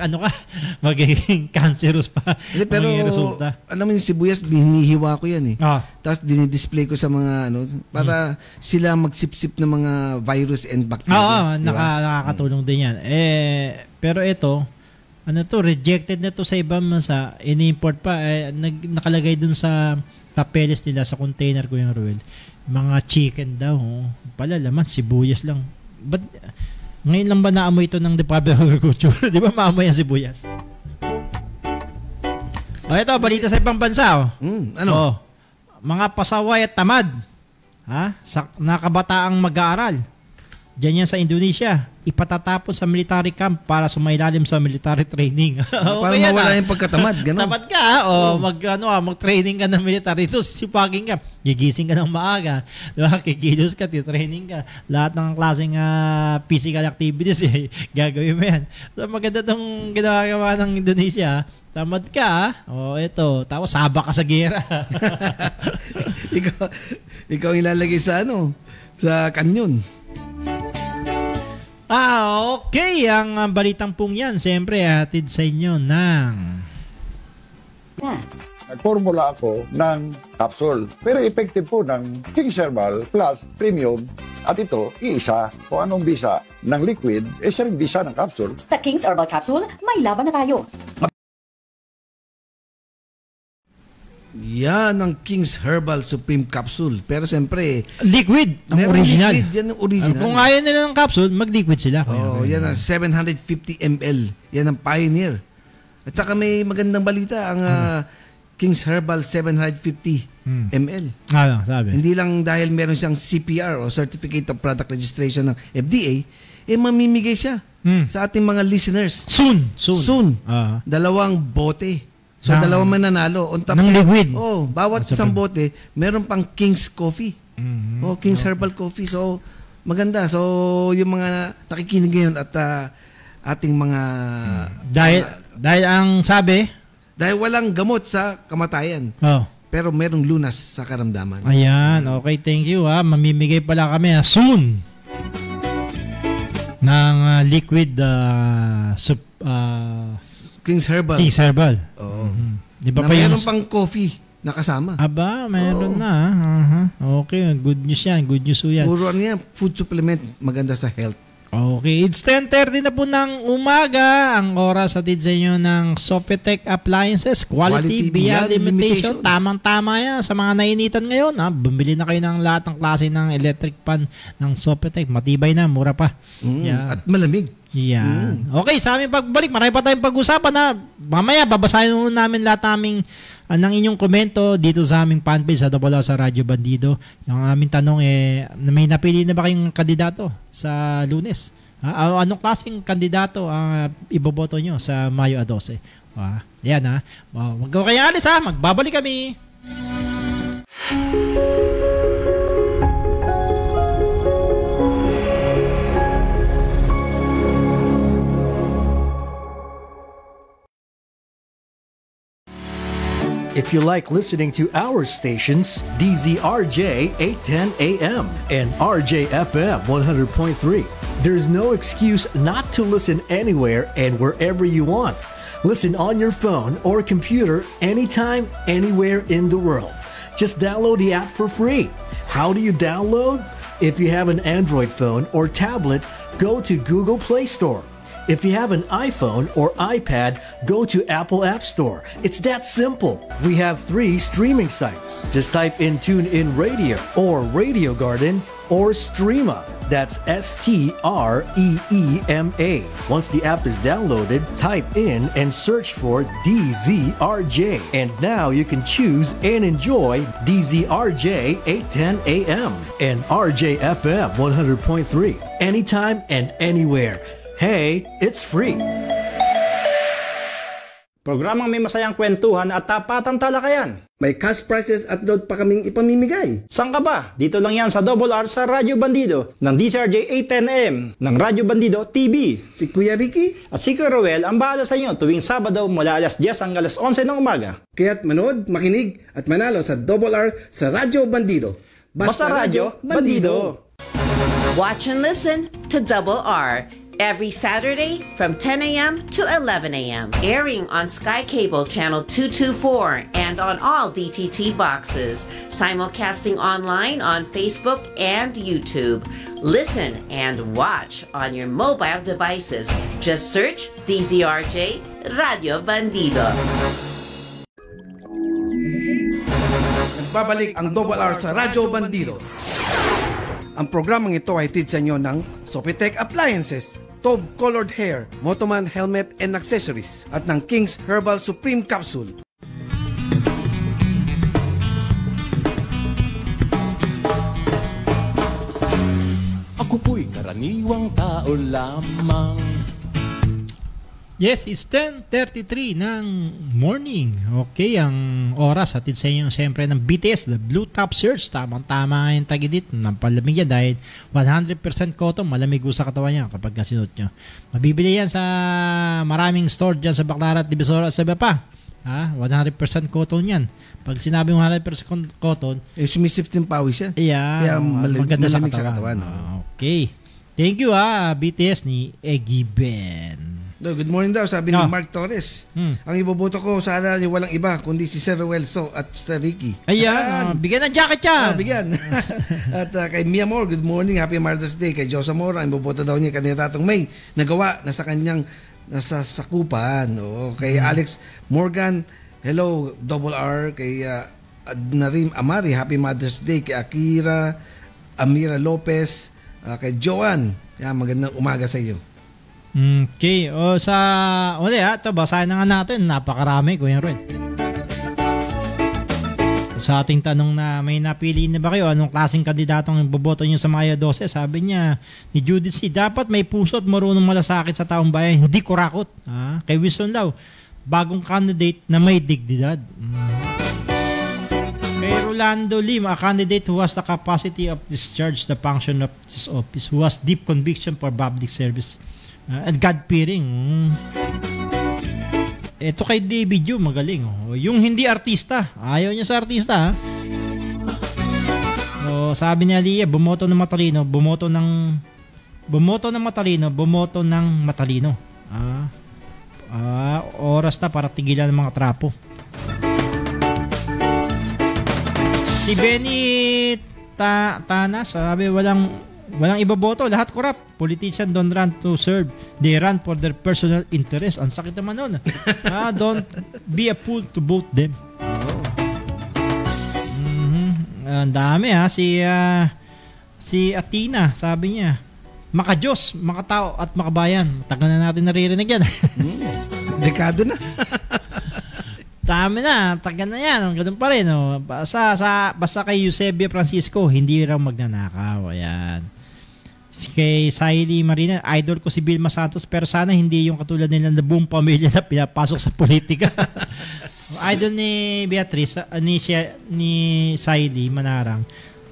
magiging cancerous pa. Pero, alam mo yung sibuyas, hinihiwa ko yan Tapos dinidisplay ko sa mga para sila magsip-sip ng mga virus and bacteria. Nakakatulong din yan. Pero ito, rejected na to sa ibang bansa, ini-import pa, nakalagay dun sa papeles nila sa container ko yung Ruel. Mga chicken daw, pala laman, sibuyas lang. But, ngayon lang ba naamoy ito ng Department of Agriculture? Di ba maamoy ang sibuyas? Ito, balita sa ibang bansa. Mga pasaway at tamad. Sa nakabataang mag-aaral. Diyan yan sa Indonesia. Ipatatapos sa military camp para sumailalim sa military training. Para mawala yung pagkatamad. Tamad ka, mag-training ka ng military. Ito, sipagin ka. Gigising ka ng maaga. Diba? Kikilos ka, titraining ka. Lahat ng klaseng physical activities, gagawin mo yan. So, maganda itong ginagawa ng Indonesia. Tamad ka, ito. Tapos, saba ka sa gera. ikaw ilalagay sa sa kanyon. Okay. Ang balitang pong yan, siyempre, hatid sa inyo ng... Nagformula ako ng capsule. Pero effective po ng King's Herbal Plus Premium. At ito, iisa. Kung anong bisa ng liquid, siya rin bisa ng capsule. Sa King's Herbal Capsule, may laban na tayo. Yan ang King's Herbal Supreme Capsule. Pero siyempre, liquid. Ang original. Liquid, yan ang original. Kung ayaw nila ng capsule, mag-liquid sila. Yan ang 750 ml. Yan ang Pioneer. At saka may magandang balita ang King's Herbal 750 ml. Sabi. Hindi lang dahil meron siyang CPR o Certificate of Product Registration ng FDA, mamimigay siya sa ating mga listeners. Soon. 2 bote. So, 2 mananalo. On top ng liquid. Bawat isang bote, meron pang King's Coffee. King's Herbal Coffee. So, maganda. So, yung mga nakikinig ngayon at ating mga... Dahil ang sabi... Dahil walang gamot sa kamatayan. Pero merong lunas sa karamdaman. Ayan. Okay, thank you. Mamimigay pala kami soon ng liquid King's Herbal. Di ba meron pang coffee na kasama. Meron na. Okay, good news yan. Good news yan. Puro food supplement maganda sa health. Okay, it's 10:30 na po ng umaga. Ang oras atid sa inyo ng Sopetec Appliances. Quality beyond limitation. Tamang-tama yan sa mga nainitan ngayon. Bumili na kayo ng lahat ng klase ng electric pan ng Sopetec. Matibay na, mura pa. At malamig. Yan. Okay, sa aming pagbalik, marami pa tayong pag-usapan na mamaya babasahin namin lahat ng inyong komento dito sa aming fanpage sa Double R sa Radyo Bandido. Yung aming tanong may napili na ba kayong kandidato sa Lunes? Anong klaseng kandidato ang iboboto nyo sa Mayo 12? Yan ha. Wag ko kayo alis ha. Magbabalik kami. If you like listening to our stations, DZRJ 810 AM and RJFM 100.3, there's no excuse not to listen anywhere and wherever you want. Listen on your phone or computer anytime, anywhere in the world. Just download the app for free. How do you download? If you have an Android phone or tablet, go to Google Play Store. If you have an iPhone or iPad, go to Apple App Store. It's that simple. We have 3 streaming sites. Just type in TuneIn Radio or Radio Garden or Streema. That's STREEMA. Once the app is downloaded, type in and search for DZRJ. And now you can choose and enjoy DZRJ 810 AM and RJFM 100.3 anytime and anywhere. Hey, it's free. Programang may masayang kwentuhan at tapatang talakayan. May cash prizes at load pa kaming ipamimigay. Saan ka ba? Dito lang yan sa Double R sa Radyo Bandido ng DCRJ 810M ng Radyo Bandido TV. Si Kuya Ricky at si Kuya Roel ang bahala sa inyo tuwing Sabado mula alas 10 hanggang alas 11 ng umaga. Kaya't manood, makinig at manalo sa Double R sa Radyo Bandido. Basta Radyo Bandido. Watch and listen to Double R every Saturday from 10 a.m. to 11 a.m. Airing on Sky Cable Channel 224 and on all DTT boxes. Simulcasting online on Facebook and YouTube. Listen and watch on your mobile devices. Just search DZRJ Radio Bandido. Nagbabalik ang Double R sa Radyo Bandido. Ang programang ito ay hatid sa inyo ng Sopetec Appliances, Tob Colored Hair, Motoman Helmet and Accessories at ng King's Herbal Supreme Capsule. Ako po'y karaniwang tao lamang. Yes, it's 10:33 ng morning. Okay, ang oras atid sa inyo siyempre ng BTS, the Blue Top Search. Tamang-tama yung tagidit ng palamig yan dahil 100% cotton, malamig sa katawan niya kapag sinuot nyo. Mabibili yan sa maraming store dyan sa Baclaran at Divisoria at sa iba pa. 100% cotton yan. Pag sinabi mo 100% cotton, sumisip din pawis yan. Yeah, maganda sa katawan. Okay. Thank you BTS ni Eggy Ben. Good morning daw, sabi ni Mark Torres. Ang iboboto ko sana ni walang iba kundi si Sir Ruelso at Sir Ricky. Ayan, bigyan ng jacket yan. Bigyan. At kay Mia Moore, good morning, happy Mother's Day. Kay Josa Moore, ang iboboto daw niya kandidatong May nagawa na sa kanyang nasa sakupan. Kay Alex Morgan, hello Double R. Kay Narim Amari, happy Mother's Day. Kay Amira Lopez, kay Joanne, magandang umaga sa iyo. Okay. Ito, basahin na nga natin. Napakarami, Kuya Ruel. Sa ating tanong na may napili na ba kayo, anong klaseng kandidatong boboto nyo sa Mayo 12? Sabi niya ni Judith C., dapat may puso at marunong malasakit sa taong bayan, hindi kurakot. Kay Wilson daw, bagong candidate na may dignidad. Kay Rolando Lim, a candidate who has the capacity of discharge the function of his office, who has deep conviction for public service and God-fearing. Ito kay David Yu, magaling. Yung hindi artista, ayaw niya sa artista. Sabi ni Aliyah, bumoto ng matalino, bumoto ng matalino. Oras na para tigilan ng mga trapo. Si Benny Tana, sabi Walang ibaboto, lahat corrupt. Politicians don't run to serve. They run for their personal interest. Ang sakit naman nun. Don't be a fool to vote them. Ang dami si Athena, sabi niya, makadiyos, makatao at makabayan. Tagal na natin naririnig yan. Dekado na. Dami na, tagal na yan. Ganun pa rin. Oh. Basta kay Eusebio Francisco, hindi raw magnanakaw. Ayan. Kay Saily Marina, idol ko si Vilma Santos, pero sana hindi yung katulad nila na buong pamilya na pinapasok sa politika. Idol ni Beatrice, ni Saily Manarang,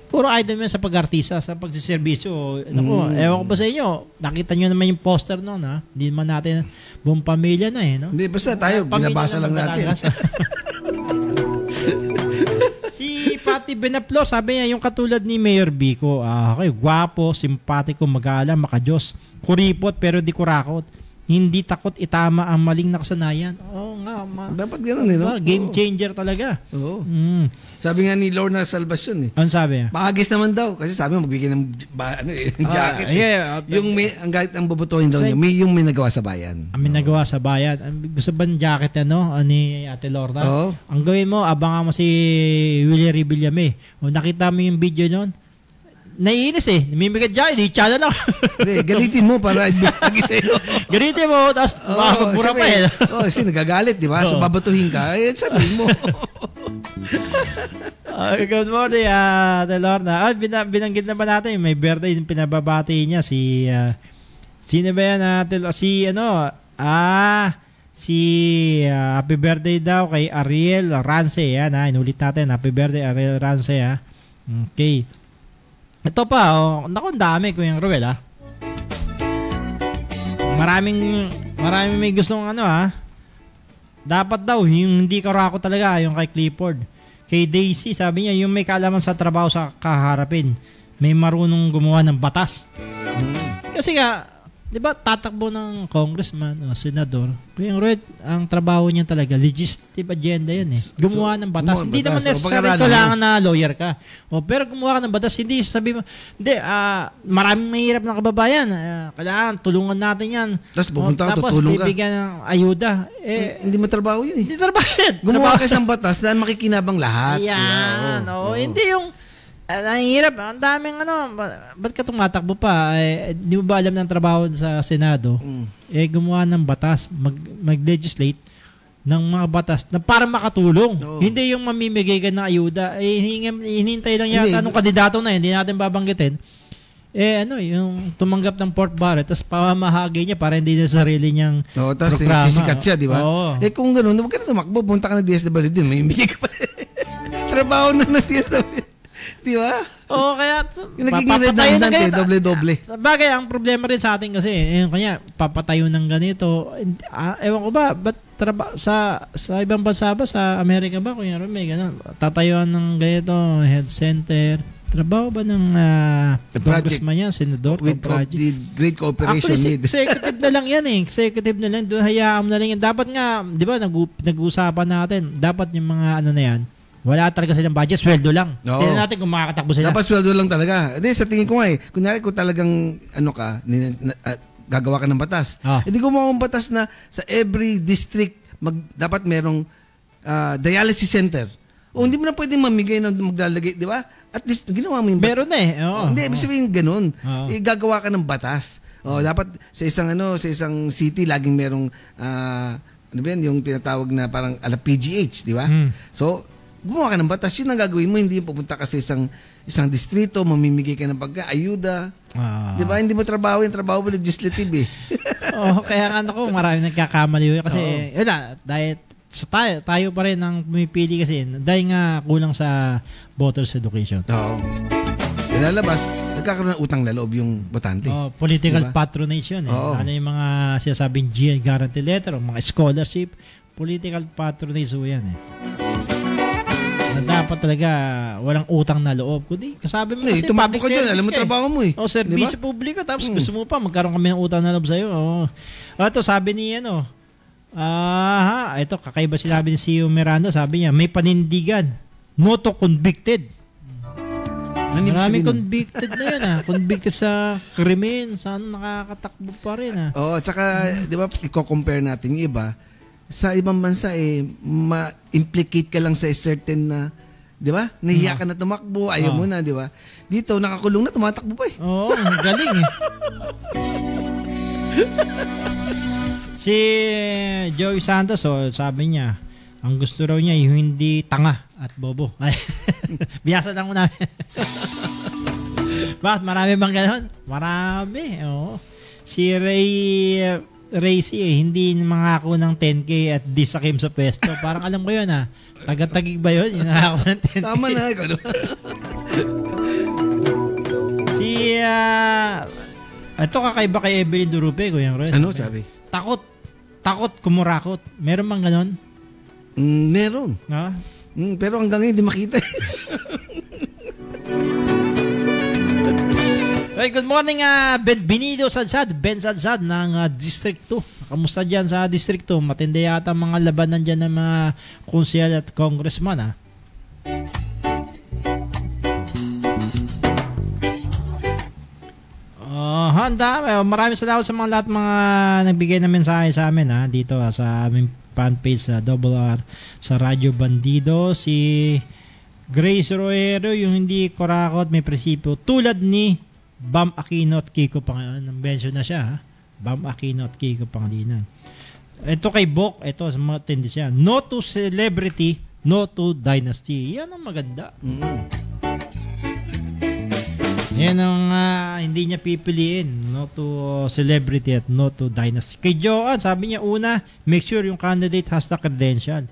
puro idol mo sa pag-artista, sa pagsiservisyo. Ewan ko ba sa inyo, nakita nyo naman yung poster noon, ha? Hindi naman natin buong pamilya na no? Hindi, basta tayo, binabasa lang natin. Si Patty Benaplo, sabi niya, yung katulad ni Mayor Vico, gwapo, simpatiko, magalang, makadiyos, kuripot pero di kurakot. Hindi takot itama ang maling nakasanayan. Oo nga. Dapat gano'n no? Game changer talaga. Oo. Sabi nga ni Lorna Salvacion Ano sabi niya? Paagis naman daw. Kasi sabi mo, magbigay ng jacket. Yung kahit ang bubutuhin daw niya, yung may nagawa sa bayan. May nagawa sa bayan. Gusto ba ng jacket ni Ate Lorna? Oo. Ang gawin mo, abangan mo si Willie Revillame. Nakita mo yung video nun? Naiinis namimigay dyan, hindi tsada lang. Galitin mo para ibigay sa'yo. Galitin mo, tapos makakapura pa kasi nagagalit, di ba? So babatuhin ka, sabihin mo. Good morning, Ate Lorna. Binanggit na ba natin, may birthday yung pinababati niya, sino ba yan, si happy birthday daw kay Ariel Rance, yan inulit natin, happy birthday Ariel Rance, Okay. Ito pa, naku, ang dami, Kuya Ruel, Maraming may gustong dapat daw, yung hindi karako talaga, yung kay Clifford. Kay Daisy, sabi niya, yung may kaalaman sa trabaho sa kaharapin, may marunong gumawa ng batas. Kasi nga, di ba, tatakbo ng congressman o senador, Kuya Ruel, ang trabaho niya talaga, legislative agenda yun Gumawa ng batas. Hindi naman necessarily kailangan na lawyer ka. Pero gumawa ka ng batas, hindi sabi mo, maraming mahirap na kababayan. Kailangan, tulungan natin yan. Tapos bibigyan ng ayuda. Hindi mo trabaho yun Hindi trabaho yun. Gumawa ka ng batas na makikinabang lahat. Yan. Hindi yung ang hirap, ang daming ba't ka tumatakbo pa? Di mo ba alam ng trabaho sa Senado? Gumawa ng batas, mag-legislate ng mga batas na para makatulong. Hindi yung mamimigay ka ng ayuda. Hinihintay lang yata anong kandidato na hindi natin babanggitin. Yung tumanggap ng pork barrel, tapos pamamahagi niya para hindi na sarili niyang programa. Sisikat siya, di ba? Kung gano'n, huwag ka na tumakbo, punta ka na DSWD, mamimigay ka pa. Trabaho na ng DSWD. Di ba? Kaya papatayo na ganito. Doble-doble. Sabagay, ang problema rin sa atin kasi, kanya, papatayo ng ganito. Ewan ko ba, ba't sa ibang bansa ba, sa Amerika ba, kunya rin may gano'n, tatayuan ng ganito, health center, trabaho ba ng congressman yan, senador, with great cooperation. Actually, executive na lang yan executive na lang, doon hayaan mo na lang yan. Dapat nga, di ba, nag-uusapan natin, dapat yung mga na yan, wala talaga silang budget, sweldo lang. Tingnan natin kung makakatakbo sila. Dapat sweldo lang talaga. Sa tingin ko kunyari kung talagang gagawa ka ng batas. Hindi gumawa ng batas na sa every district dapat merong dialysis center. Hindi mo na pwedeng mamigay na maglalagay, di ba? At least ginawa mo yung batas. Meron Hindi, ibig sabihin ganun. Gagawa ka ng batas. Dapat sa isang city laging merong yung tinatawag na parang PGH, di ba? So gumawa ka ng batas, yun ang gagawin mo, hindi yung pupunta ka sa isang distrito, mamimigay ka ng ayuda. Di ba? Hindi mo trabaho, yung trabaho mo legislative kaya marami nagkakamali kasi dahil tayo pa rin ang pumipili kasi dahil nga kulang sa voters education. Lalabas, nagkakaroon ng utang na loob yung botante. Political patronage yun. Ano yung mga sinasabing GN guarantee letter, mga scholarship, political patronage yan dapat talaga walang utang na loob. Kundi kasabi mo kasi tumabok ka dyan, alam mo trabaho mo servisyo publiko, tapos gusto mo pa magkaroon kami ng utang na loob sa'yo. Ito sabi ni ito kakaiba sinabi ni CEO Miranda, sabi niya may panindigan, no to convicted. Maraming convicted na yan Convicted sa krimen. Saan nakakatakbo pa rin Oo, tsaka, di ba, i-compare natin yung iba. Sa ibang bansa, ma-implicate ka lang sa certain na, di ba? Nahiya ka na tumakbo, ayaw mo na, di ba? Dito, nakakulong na, tumatakbo pa Oo, galing Si Joey Santos, sabi niya, ang gusto raw niya yung hindi tanga at bobo. Biyasa lang mo namin. Bakit? Marami bang gano'n? Marami. Oo. Si Racy hindi mangako ng 10K at di sakim sa pwesto. Parang alam ko yun Taga-tagig ba yun? Yung nangako ng 10K. Tama na. Si ito kakaiba kay Evelyn Durupe, Kuya Roel. Ano sabi? Takot kumurakot. Meron bang ganon? Meron. Pero hanggang ngayon hindi makita. Hey, good morning Ben Sadsad ng District 2. Kamusta dyan sa District 2? Matindi yata mga labanan dyan ng mga konsyel at congressman Maraming salamat sa mga lahat mga nagbigay na mensahe sa amin dito sa aming fanpage sa RR sa Radyo Bandido. Si Grace Roero, yung hindi kurakot, may prinsipyo tulad ni Bam Aquino at Kiko Pangilinan. Mention na siya Bam Aquino at Kiko Pangilinan. Ito kay Bok, ito matindi siya. No to celebrity, no to dynasty. Yan ang maganda. Yan ang hindi niya pipiliin. No to celebrity at no to dynasty. Kay Joanne, sabi niya una, make sure yung candidate has the credential.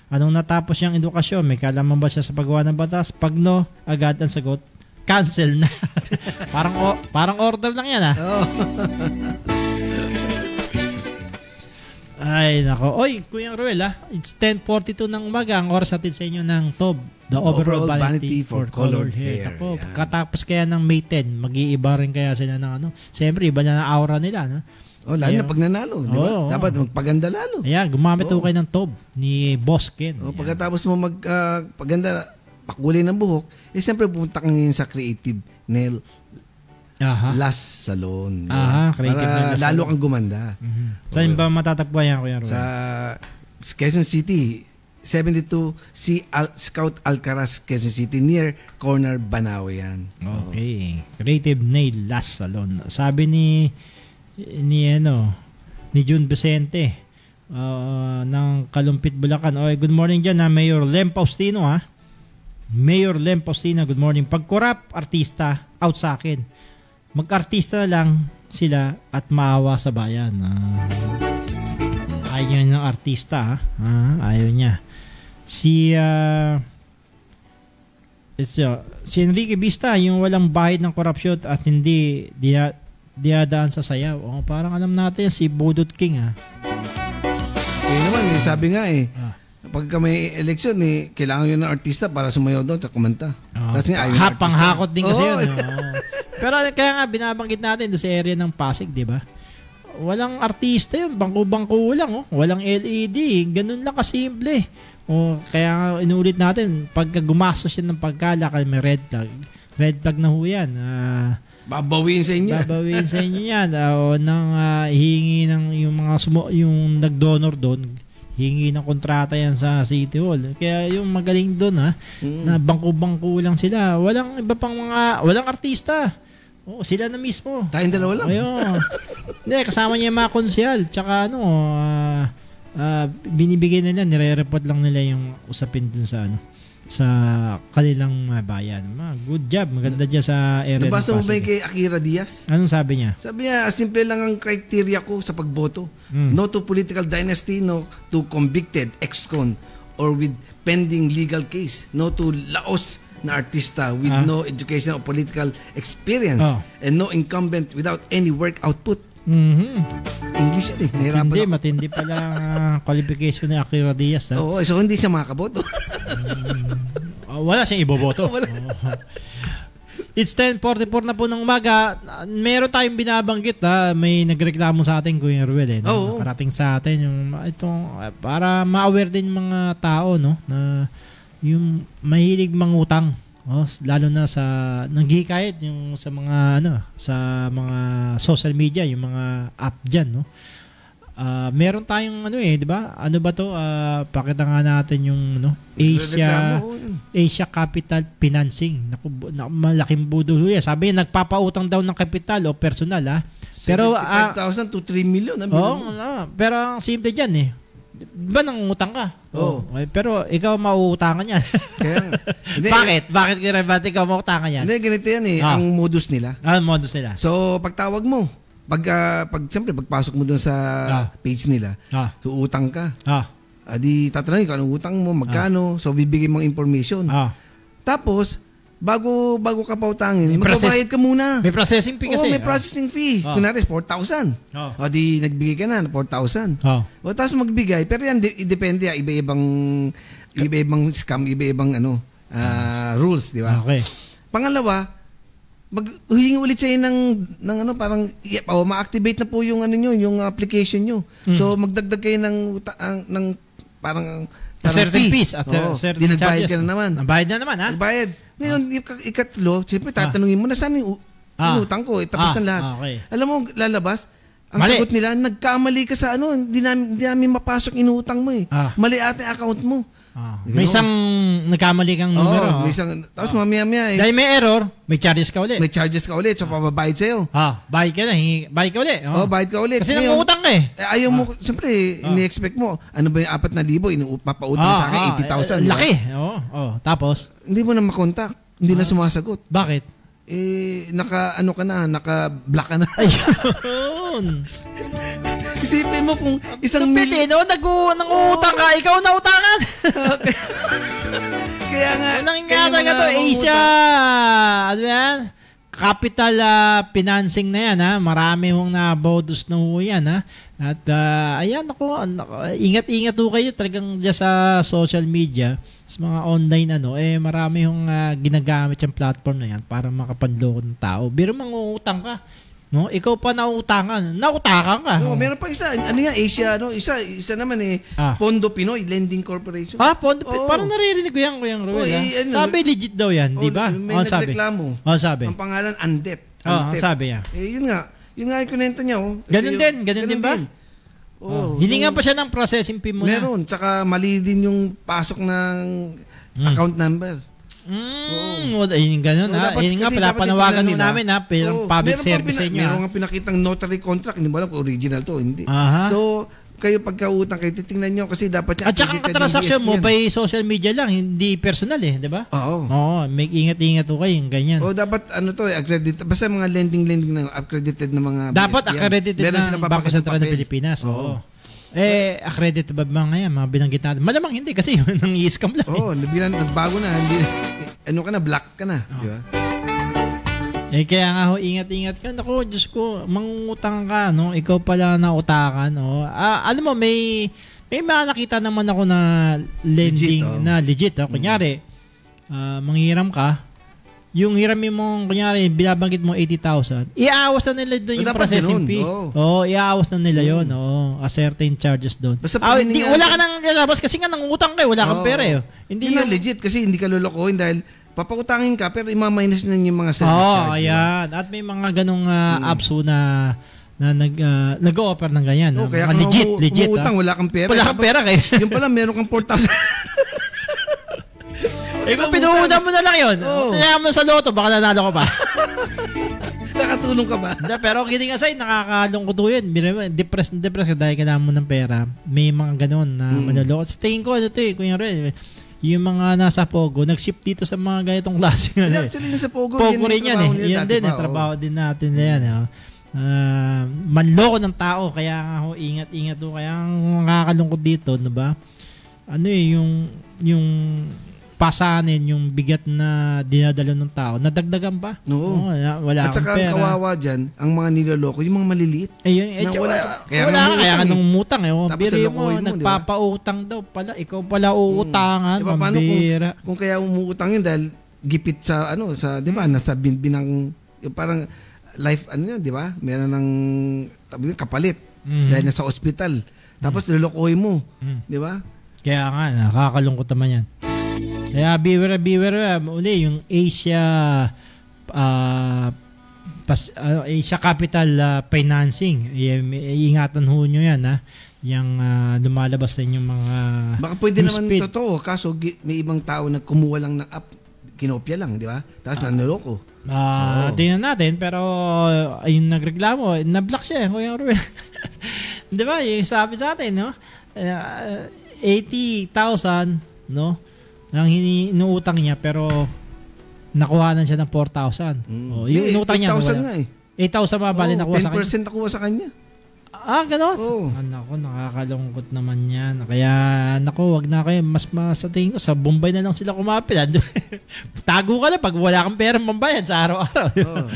Anong natapos niyang edukasyon? May kalaman ba siya sa paggawa ng batas? Pag no, agad ang sagot, cancel na. parang order lang yan Ay, nako. Oy, Kuya Ruel it's 10:42 ng umaga. Ang oras natin sa inyo ng TOB. The overall vanity for colored hair. Ako, katapos kaya ng May 10, mag-iiba rin kaya sila ng Siyempre, iba na aura nila, lalo na pag nanalo, di ba? Dapat magpaganda lalo. Ayan, gumamit kayo ng TOB ni Boss Ken. Pagkatapos mo magpaganda, pakulay ng buhok, siyempre pumunta ka ngayon sa Creative Nail Lash Salon. Creative Nail Lalo kang gumanda. Saan ba matatagpuan yan, Kuya Ruel? Sa Quezon City, 72 Scout Alcaraz, Quezon City, near corner Banawe yan. Okay. Creative Nail Lash Salon. Sabi ni June Vicente ng Kalumpit, Bulacan. Good morning dyan Mayor Lem Faustino Mayor Lem Faustino, good morning. Pag corrupt artista, out sa akin. Mag-artista na lang sila at maawa sa bayan. Ayaw niya ng artista ayaw niya. Si Enrique Vista, yung walang bahid ng korupsyon at hindi diadaan sa sayaw. Parang alam natin si Budot King naman sabi nga pagka may eleksyon kailangan yun ng artista para sumayaw doon at kumanta. Tapos nga ayaw hapang-hakot din kasi yun. Pero kaya nga binabanggit natin doon sa area ng Pasig, di ba? Walang artista yun, bangko-bangko lang walang LED, ganun lang kasimple. Kaya inulit natin, pagka gumastos yan ng pagkalakal, may red flag na ho yan. Babawiin sa inyo yan. Nang hihingi ng yung nag-donor doon, hingi ng kontrata yan sa City Hall. Kaya yung magaling doon na bangko-bangko lang sila. Walang iba pang walang artista. Sila na mismo. Tayong dalawa lang. Ayun. Hindi, kasama niya yung mga konsyal. Tsaka binibigay nila, nire-report lang nila yung usapin dun sa sa kanilang bayan. Good job. Maganda dyan sa area. Nabasa mo ba yung kay Akira Diaz? Anong sabi niya? Sabi niya, simple lang ang criteria ko sa pagboto. No to political dynasty, no to convicted ex-con or with pending legal case. No to laos na artista with no education or political experience and no incumbent without any work output. English yan Nahirapan matindi pala qualification ni Akira Diaz. Oo, so hindi siya makaboto. Wala siyang iboboto. It's 10:44 na po ng umaga. Meron tayong binabanggit may nagreklamo sa atin, Kuya Ruel nakarating sa atin yung para ma-aware din mga tao na yung mahilig mangutang Lalo na sa nanghihikayat yung sa mga sa mga social media, yung mga app diyan, no. Meron tayong di ba? Ano ba to? Pakita nga natin yung Asia Capital Financing. Malaking budol yan. Sabi niya nagpapautang daw ng kapital o personal Pero 75,000 to 3 million. Pero ang simple diyan Diba nangungutang ka? Pero ikaw mauutangan yan. Bakit? Bakit ikaw mauutangan yan? Hindi, ganito yan ang modus nila. Modus nila. So, pagtawag mo, siyempre, pagpasok mo dun sa page nila, so utang ka. Di tatanungin kung anong utang mo, magkano, so bibigay mong information. Tapos, bago ka pautangin, magbabayad ka muna. May processing fee kasi. May processing fee. Kunwari, 4,000. Di nagbigay ka na, 4,000. Tapos magbigay, pero yan, depende, iba-ibang scam, iba-ibang rules, di ba? Okay. Pangalawa, maghuhingi ulit sa'yo ng parang ma-activate na po yung yung application nyo. So magdagdag kayo ng parang certain fees at certain charges. Ka na naman. Nabayad na naman, Nabayad. Ngayon, ikatlo, siyempre tatanungin mo na saan yung inutang ko. Tapos na lahat. Okay. Alam mo, lalabas, ang sagot nila, nagkamali ka sa hindi namin mapasok inutang mo Mali ate account mo. May isang nagkamali kang numero. Tapos mamaya dahil may error, may charges ka ulit. So pababayad sa'yo. Bayad ka na. Bayad ka ulit. Bayad ka ulit. Kasi nangungutang ka ayaw mo, siyempre, ini-expect mo, ano ba yung 4,000, papautang sa akin, 80,000. Laki. Tapos? Hindi mo na makontak. Hindi na sumasagot. Bakit? Naka-block ka na. Ayun. Isipin mo kung isang million. Nangungutang ka, ikaw na utangan. Okay. Kaya nga. Nangyayari ka to, Asia. Ano yan? Capital financing na yan, Marami hong na-bodus na yan, At ayan, ingat-ingat ho kayo talagang dyan sa social media, sa mga online marami hong ginagamit yung platform na yan para makapanloko ng tao. Pero mangungutang ka. No, ikaw pa nautakan ka. Meron pa isa. Asia, isa naman Pondo Pinoy Lending Corporation. Pondo Pinoy. Parang naririnig ko yan, Kuyang Ruel. Sabi legit daw yan, di ba? May nagreklamo. Sabi. Ang pangalan, Andet. Ang sabi niya. Yun nga yung kunento niya. Ganun din ba? Hiningan pa siya ng processing fee mo. Meron. Tsaka mali din yung pasok ng account number. Ayun ganun Yun nga pala panawagan namin pero public service niya. Meron nga pinakitang notary contract, hindi mo alam kung original to, hindi. So kayo pagkautang kayo titingnan niyo kasi dapat at saka ang transaction mo by social media lang, hindi personal di ba? Oo. Make ingat to kayo yung ganyan. Dapat accredited, basta mga lending na accredited na mga dapat accredited ng Bangko Sentral ng Pilipinas. Accredited ba ngayon? Mga binanggit natin. Malamang hindi kasi yun ang i-scam lang. Nagbago na. Black ka na. Di ba? Kaya nga ingat-ingat ka. Naku, Diyos ko, mangungutang ka, Ikaw pala na utakan, alam mo, may nakita naman ako na lending legit, Kunyari, manghiram ka, yung hiramin mo, kunyari, binabanggit mo 80,000, iawas na nila doon yung processing fee. Iawas na nila yun. A certain charges doon. Wala ka nang lalabas kasi nga nangungutang kayo, wala kang pera. Hindi yung legit kasi hindi ka lolokohin dahil papautangin ka pero ima-minus na yung mga service charges. Ayan. At may mga ganong apps na nag-o-offer ng ganyan. Kaya legit. Wala kang pera. Wala kang pera kayo. Yung pala, meron kang 4,000. Kung pinuhunan mo na lang yun, kaya mo sa loto, baka nanalo ka pa. Nakatulong ka ba? Pero kidding aside, nakakalungkot ko yun. Depressed ka dahil kailangan mo ng pera. May mga ganon na manloloko. Sa tingin ko, Kuya Ruel, yung mga nasa Pogo, nag-ship dito sa mga ganitong klase. Actually, nasa Pogo rin yan. Yan din, trabaho din natin na yan. Manloko ng tao. Kaya nga ingat-ingat ho. Kaya nakakalungkot dito, ba? Yung pasanin yung bigat na dinadala ng tao, nadagdagan pa. Wala at saka ang kawawa dyan, ang mga niloloko, yung mga maliliit. Kaya nga nung umutang. Biri mo, nagpapautang daw pala. Ikaw pala uutangan. Diba, paano kung kaya umuutang yun dahil gipit sa, di ba, nasa binang, parang life, di ba? Meron ng kapalit. Dahil nasa ospital. Tapos lolokohin mo. Di ba? Kaya nga, nakakalungkot naman yan. Kaya beware uli yung Asia Asia Capital Financing. Iingatan ho nyo yan, ha? Yung lumalabas na yung mga... Baka pwede naman totoo, kaso may ibang tao na kumuha lang ng app, kinopya lang, di ba? Tapos nanuloko. Tingnan natin, pero yung nagreklamo, na-block siya, Kuya Ruel. Di ba? Yung sabi sa atin, no? 80,000, no? Nang inuutang niya, pero nakuha na siya ng 4,000. Yung inutang niya. 8,000 nga eh. 8,000 mabali nakuha sa kanya. 10% nakuha sa kanya. Gano'n? Naku, nakakalungkot naman yan. Kaya, wag na kayo. Mas sa tingin ko, sa Bombay na lang sila kumapit. Tago ka na pag wala kang perang mambayad sa araw-araw. Diba?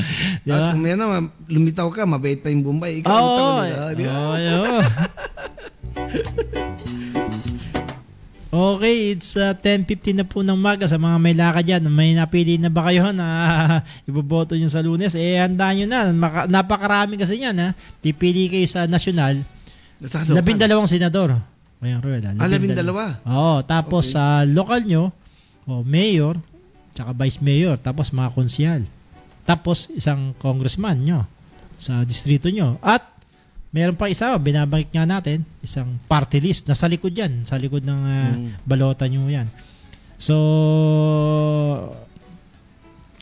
Tapos kung may lumitaw ka, mabait pa yung Bombay. Ikaw Oo. Okay, it's 10:50 na po ng umaga. Sa mga may lakad dyan, may napili na ba kayo na iboboto nyo sa Lunes? Handa nyo na. Napakarami kasi yan. Pipili kayo sa nasyonal. 12 senador. 12? Oo, tapos sa local nyo, mayor, tsaka vice mayor, tapos mga konsyal. Tapos isang congressman nyo sa distrito nyo. At meron pa isa, binabangit nga natin, isang party list. Nasa likod yan. Sa likod ng balota nyo yan. So,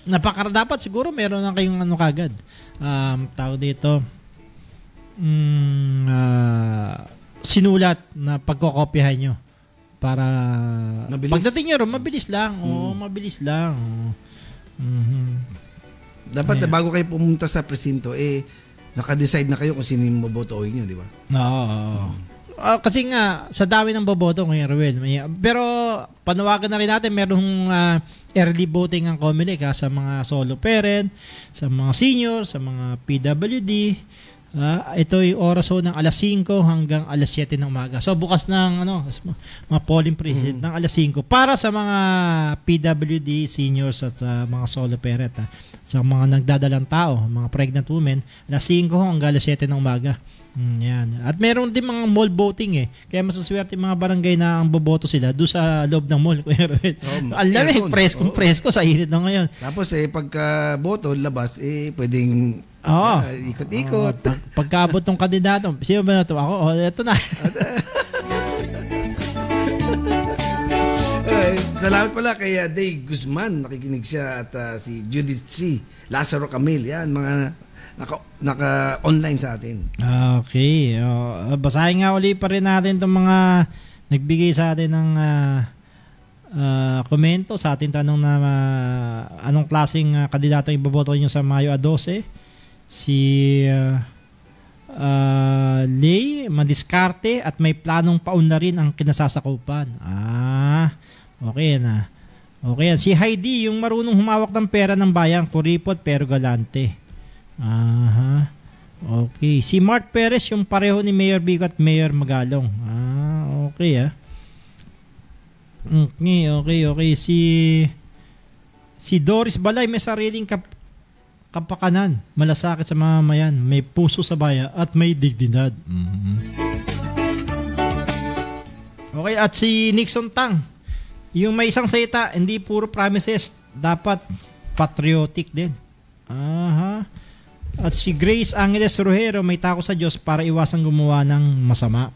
dapat siguro meron na kayong kagad. Tawag dito, sinulat na pagkokopyahan nyo. Para, pagdating nyo rin, mabilis lang. Mabilis lang. Dapat bago kayo pumunta sa presinto, naka-decide na kayo kung sino yung bobotohin nyo, di ba? Oo. Kasi nga, sa dami ng boboto ngayon, Ruel. Pero, panawagan na rin natin, merong early voting ang Comelec sa mga solo parent, sa mga senior, sa mga PWD. Ito yung oras ng alas 5 hanggang alas 7 ng umaga. So, bukas ng mga polling precinct ng alas 5 para sa mga PWD, seniors at mga solo parent. Sa mga nagdadalang tao, mga pregnant women, alas 5 hanggang alas 7 ng umaga. Yan. At meron din mga mall voting Kaya masaswerte yung mga barangay na ang boboto sila doon sa loob ng mall. Ang lamig, presko sa init na ngayon. Tapos pagka boto, labas, pwedeng ikot-ikot. Pagkaabot ng kandidato, sino ba na ito? Ako, ito na. Salamat pala kay Day Guzman, nakikinig siya, at si Judith C. Lazaro Camille, yan, mga naka-online sa atin. Okay. Basahin nga uli pa rin natin itong mga nagbigay sa atin ng komento sa ating tanong na anong klaseng kandidato yung iboboto nyo sa Mayo 12. Si Lay madiskarte at may planong paunlarin ang kinasasakupan. Okay na. Okay yan. Si Heidi, yung marunong humawak ng pera ng bayan, kuripot pero galante. Okay. Si Mark Perez, yung pareho ni Mayor Bico at Mayor Magalong. Okay Okay. Si Doris Balay, may sariling kapakanan, malasakit sa mamamayan, may puso sa bayan at may dignidad. Okay, at si Nixon Tang, yung may isang salita, hindi puro promises, dapat patriotic din. At si Grace Angeles Rojero, may takot sa Diyos para iwasang gumawa ng masama.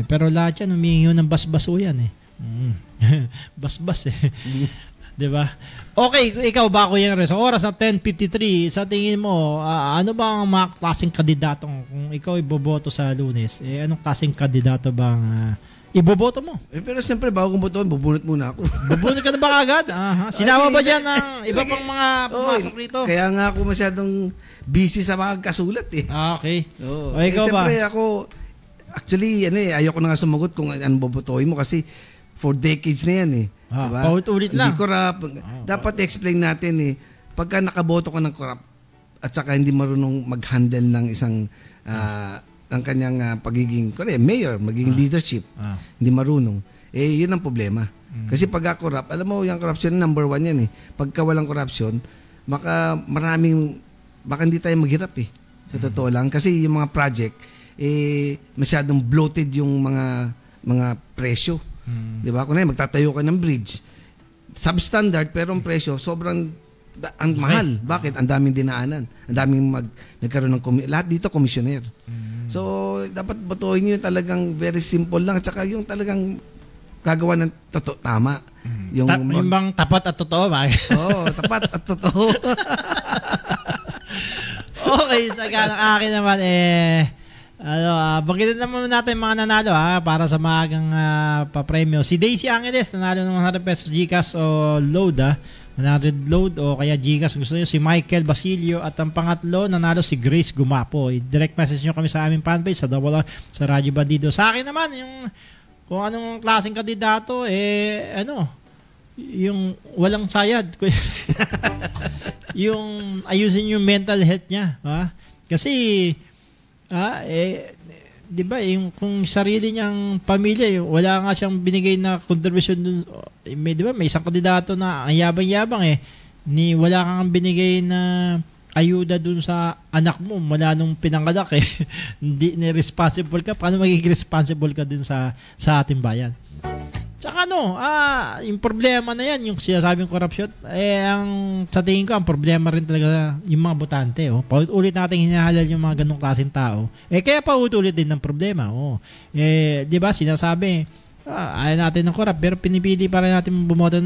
Pero lahat yan, humihingi ng basbaso yan basbas Diba? Okay, ikaw ba Kuya Res? Sa oras na 10:53, sa tingin mo, ano ba ang mga klaseng kandidato kung ikaw iboboto sa Lunes? Anong klaseng kandidato bang iboboto mo? Pero siyempre, bago kong botohan, bubunot muna ako. Bubunot ka na ba agad? Sinama ba dyan ng iba pang mga pumasok rito? Kaya nga ako masyadong busy sa mga kasulat Okay. Ikaw ba? Siyempre ako, actually, ayoko na nga sumagot kung ano bobotohin mo kasi for decades na yan diba? Paulit-ulit lang. Hindi corrupt. Dapat explain natin pagka nakaboto ka ng corrupt at saka hindi marunong mag-handle ng isang ang kanyang pagiging mayor, magiging leadership, hindi marunong, yun ang problema. Kasi pagka corrupt, alam mo, yung corruption number 1 yan Pagka walang corruption, baka hindi tayo maghirap sa totoo lang. Kasi yung mga project, masyadong bloated yung mga presyo. Di ba? Kung magtatayo ka ng bridge, substandard pero ang presyo sobrang ang mahal. Bakit? Ang daming dinaanan. Ang daming nagkaroon ng lahat dito komisyoner. So, dapat batuhin nyo talagang very simple lang. At saka yung talagang gagawa ng tama. Yung bang tapat at totoo ba? Oo, tapat at totoo. Okay, sa akin naman banggitin naman natin mga nanalo para sa maagang papremyo. Si Daisy Angeles nanalo ng 100 pesos GCash o load 100 load o kaya GCash gusto nyo. Si Michael Basilio at ang pangatlo nanalo si Grace Gumapo. Direct message nyo kami sa aming fanpage sa sa Radyo Bandido. Sa akin naman yung kung anong klaseng kandidato yung walang sayad. Yung ayusin yung mental health niya, kasi di ba yung kung sarili niyang pamilya wala nga siyang binigay na contribution dun, di ba may isang kandidato na ang yabang-yabang wala kang binigay na ayuda dun sa anak mo mula nung pinanganak hindi ni responsible ka. Paano magiging responsible ka dun sa ating bayan? Tsaka yung problema na yan, yung sinasabing corruption, ang sa tingin ko, ang problema rin talaga yung mga botante. Paulit natin hinahalal yung mga ganong klaseng tao. Kaya paulit din ng problema. Di ba, sinasabi, ayaw natin ng corrupt, pero pinipili pa rin natin bumoto.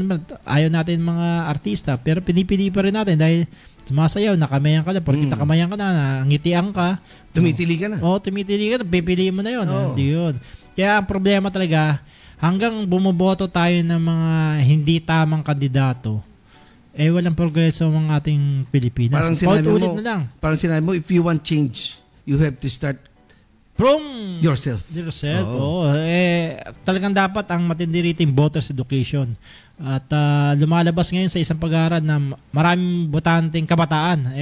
Ayaw natin mga artista, pero pinipili pa rin natin dahil sumasayaw, nakamayan ka na, porque nakamayan ka na, ngitian ka. Tumitili ka na. Tumitili ka na, pipiliin mo na yun. Hindi yun. Kaya ang problema talaga, hanggang bumoboto tayo ng mga hindi tamang kandidato, walang progreso ang ating Pilipinas. Parang sinabi mo, if you want change, you have to start from yourself. Talagang dapat ang matindi rito yung voters education. At lumalabas ngayon sa isang pag-aaral na maraming botanteng kabataan.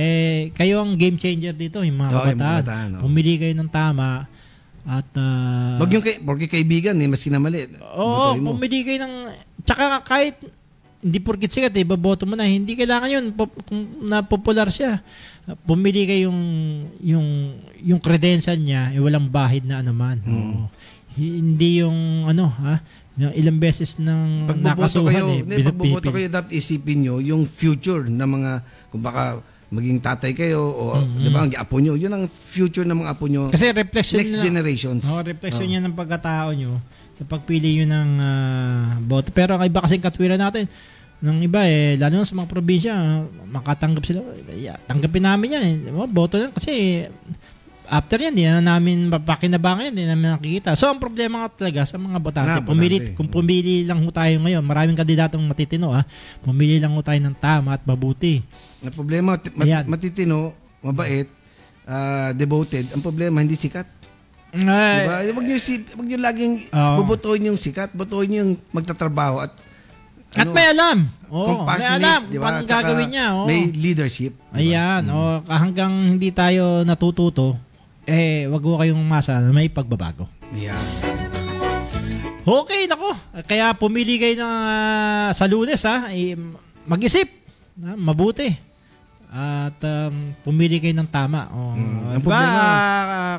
Kayo ang game changer dito, yung mga kabataan. Pumili kayo ng tama. At wag yung porque kaibigan maski na mali. Pumili kayo ng tsaka kahit hindi porkit sikat ibaboto mo na, hindi kailangan yun kung na-popular siya. Pumili kayo yung credential niya walang bahid na anuman. Hindi yung ilang beses nang nakasuhan pagboboto kayo dapat isipin nyo yung future na mga kung baka maging tatay kayo o di ba ang apo nyo, yun ang future ng mga apo nyo, kasi reflection next generations. Reflection yan ng pagkatao nyo sa pagpili yun ng boto. Pero ang iba kasing katwiran natin ng iba lalo na sa mga probinsya, makatanggap sila, tanggapin namin yan boto yan kasi after yan, di na namin papakinabangan yan, di namin nakikita. So, ang problema nga talaga sa mga botante, kung pumili lang ho tayo ngayon, maraming kandidatong matitino, pumili lang ho tayo ng tama at mabuti. Ang problema, matitino, mabait, devoted. Ang problema, hindi sikat. Diba? Wag nyo laging bubutuin yung sikat, butuin yung magtatrabaho at may alam. May alam diba? Paano gagawin niya. May leadership. Diba? Ayan. Hanggang hindi tayo natututo, wag ko kayong umasa na may pagbabago. Yeah. Okay, nako. Kaya pumili kayo ng sa Lunes mag-isip mabuti. At pumili kayo ng tama. Ang problema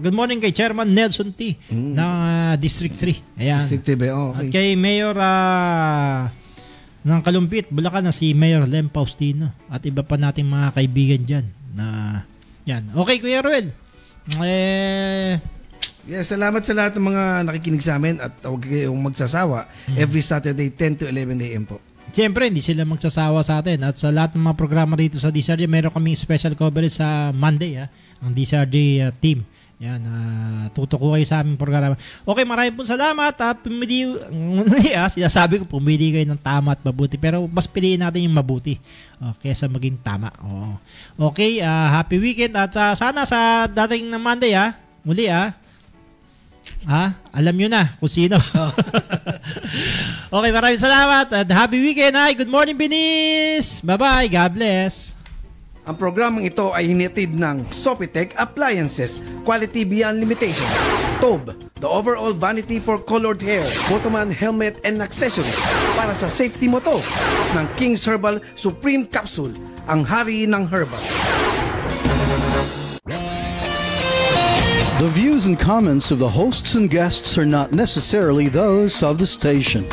good morning kay Chairman Nelson T ng District 3. Ayan. District 3 okay. At kay Mayor ng Kalumpit, Bulacan na si Mayor Lem Faustino at iba pa nating mga kaibigan dyan na yan. Okay, Kuya Ruel. Salamat sa lahat ng mga nakikinig sa amin at huwag kayong magsasawa every Saturday 10 to 11 a.m. po. Siyempre, hindi sila magsasawa sa atin. At sa lahat ng mga programa rito sa DCRJ, meron kaming special coverage sa Monday, ang DCRJ team. Yan, tutuko kayo sa aming programa. Okay, maraming pong salamat. Sinasabi ko, pumili kayo ng tama at mabuti. Pero mas piliin natin yung mabuti kaysa maging tama. Okay, happy weekend. At sana sa dating ng Monday, muli, alam nyo na kung sino. Okay, maraming salamat at happy weekend. Good morning, Binis. Bye-bye. God bless. Ang programang ito ay hinatid ng Sopitech Appliances, quality beyond limitation. Tob, the overall vanity for colored hair, Botoman helmet and accessories para sa safety mo to. Ng King's Herbal Supreme Capsule, ang hari ng herbal. The views and comments of the hosts and guests are not necessarily those of the station.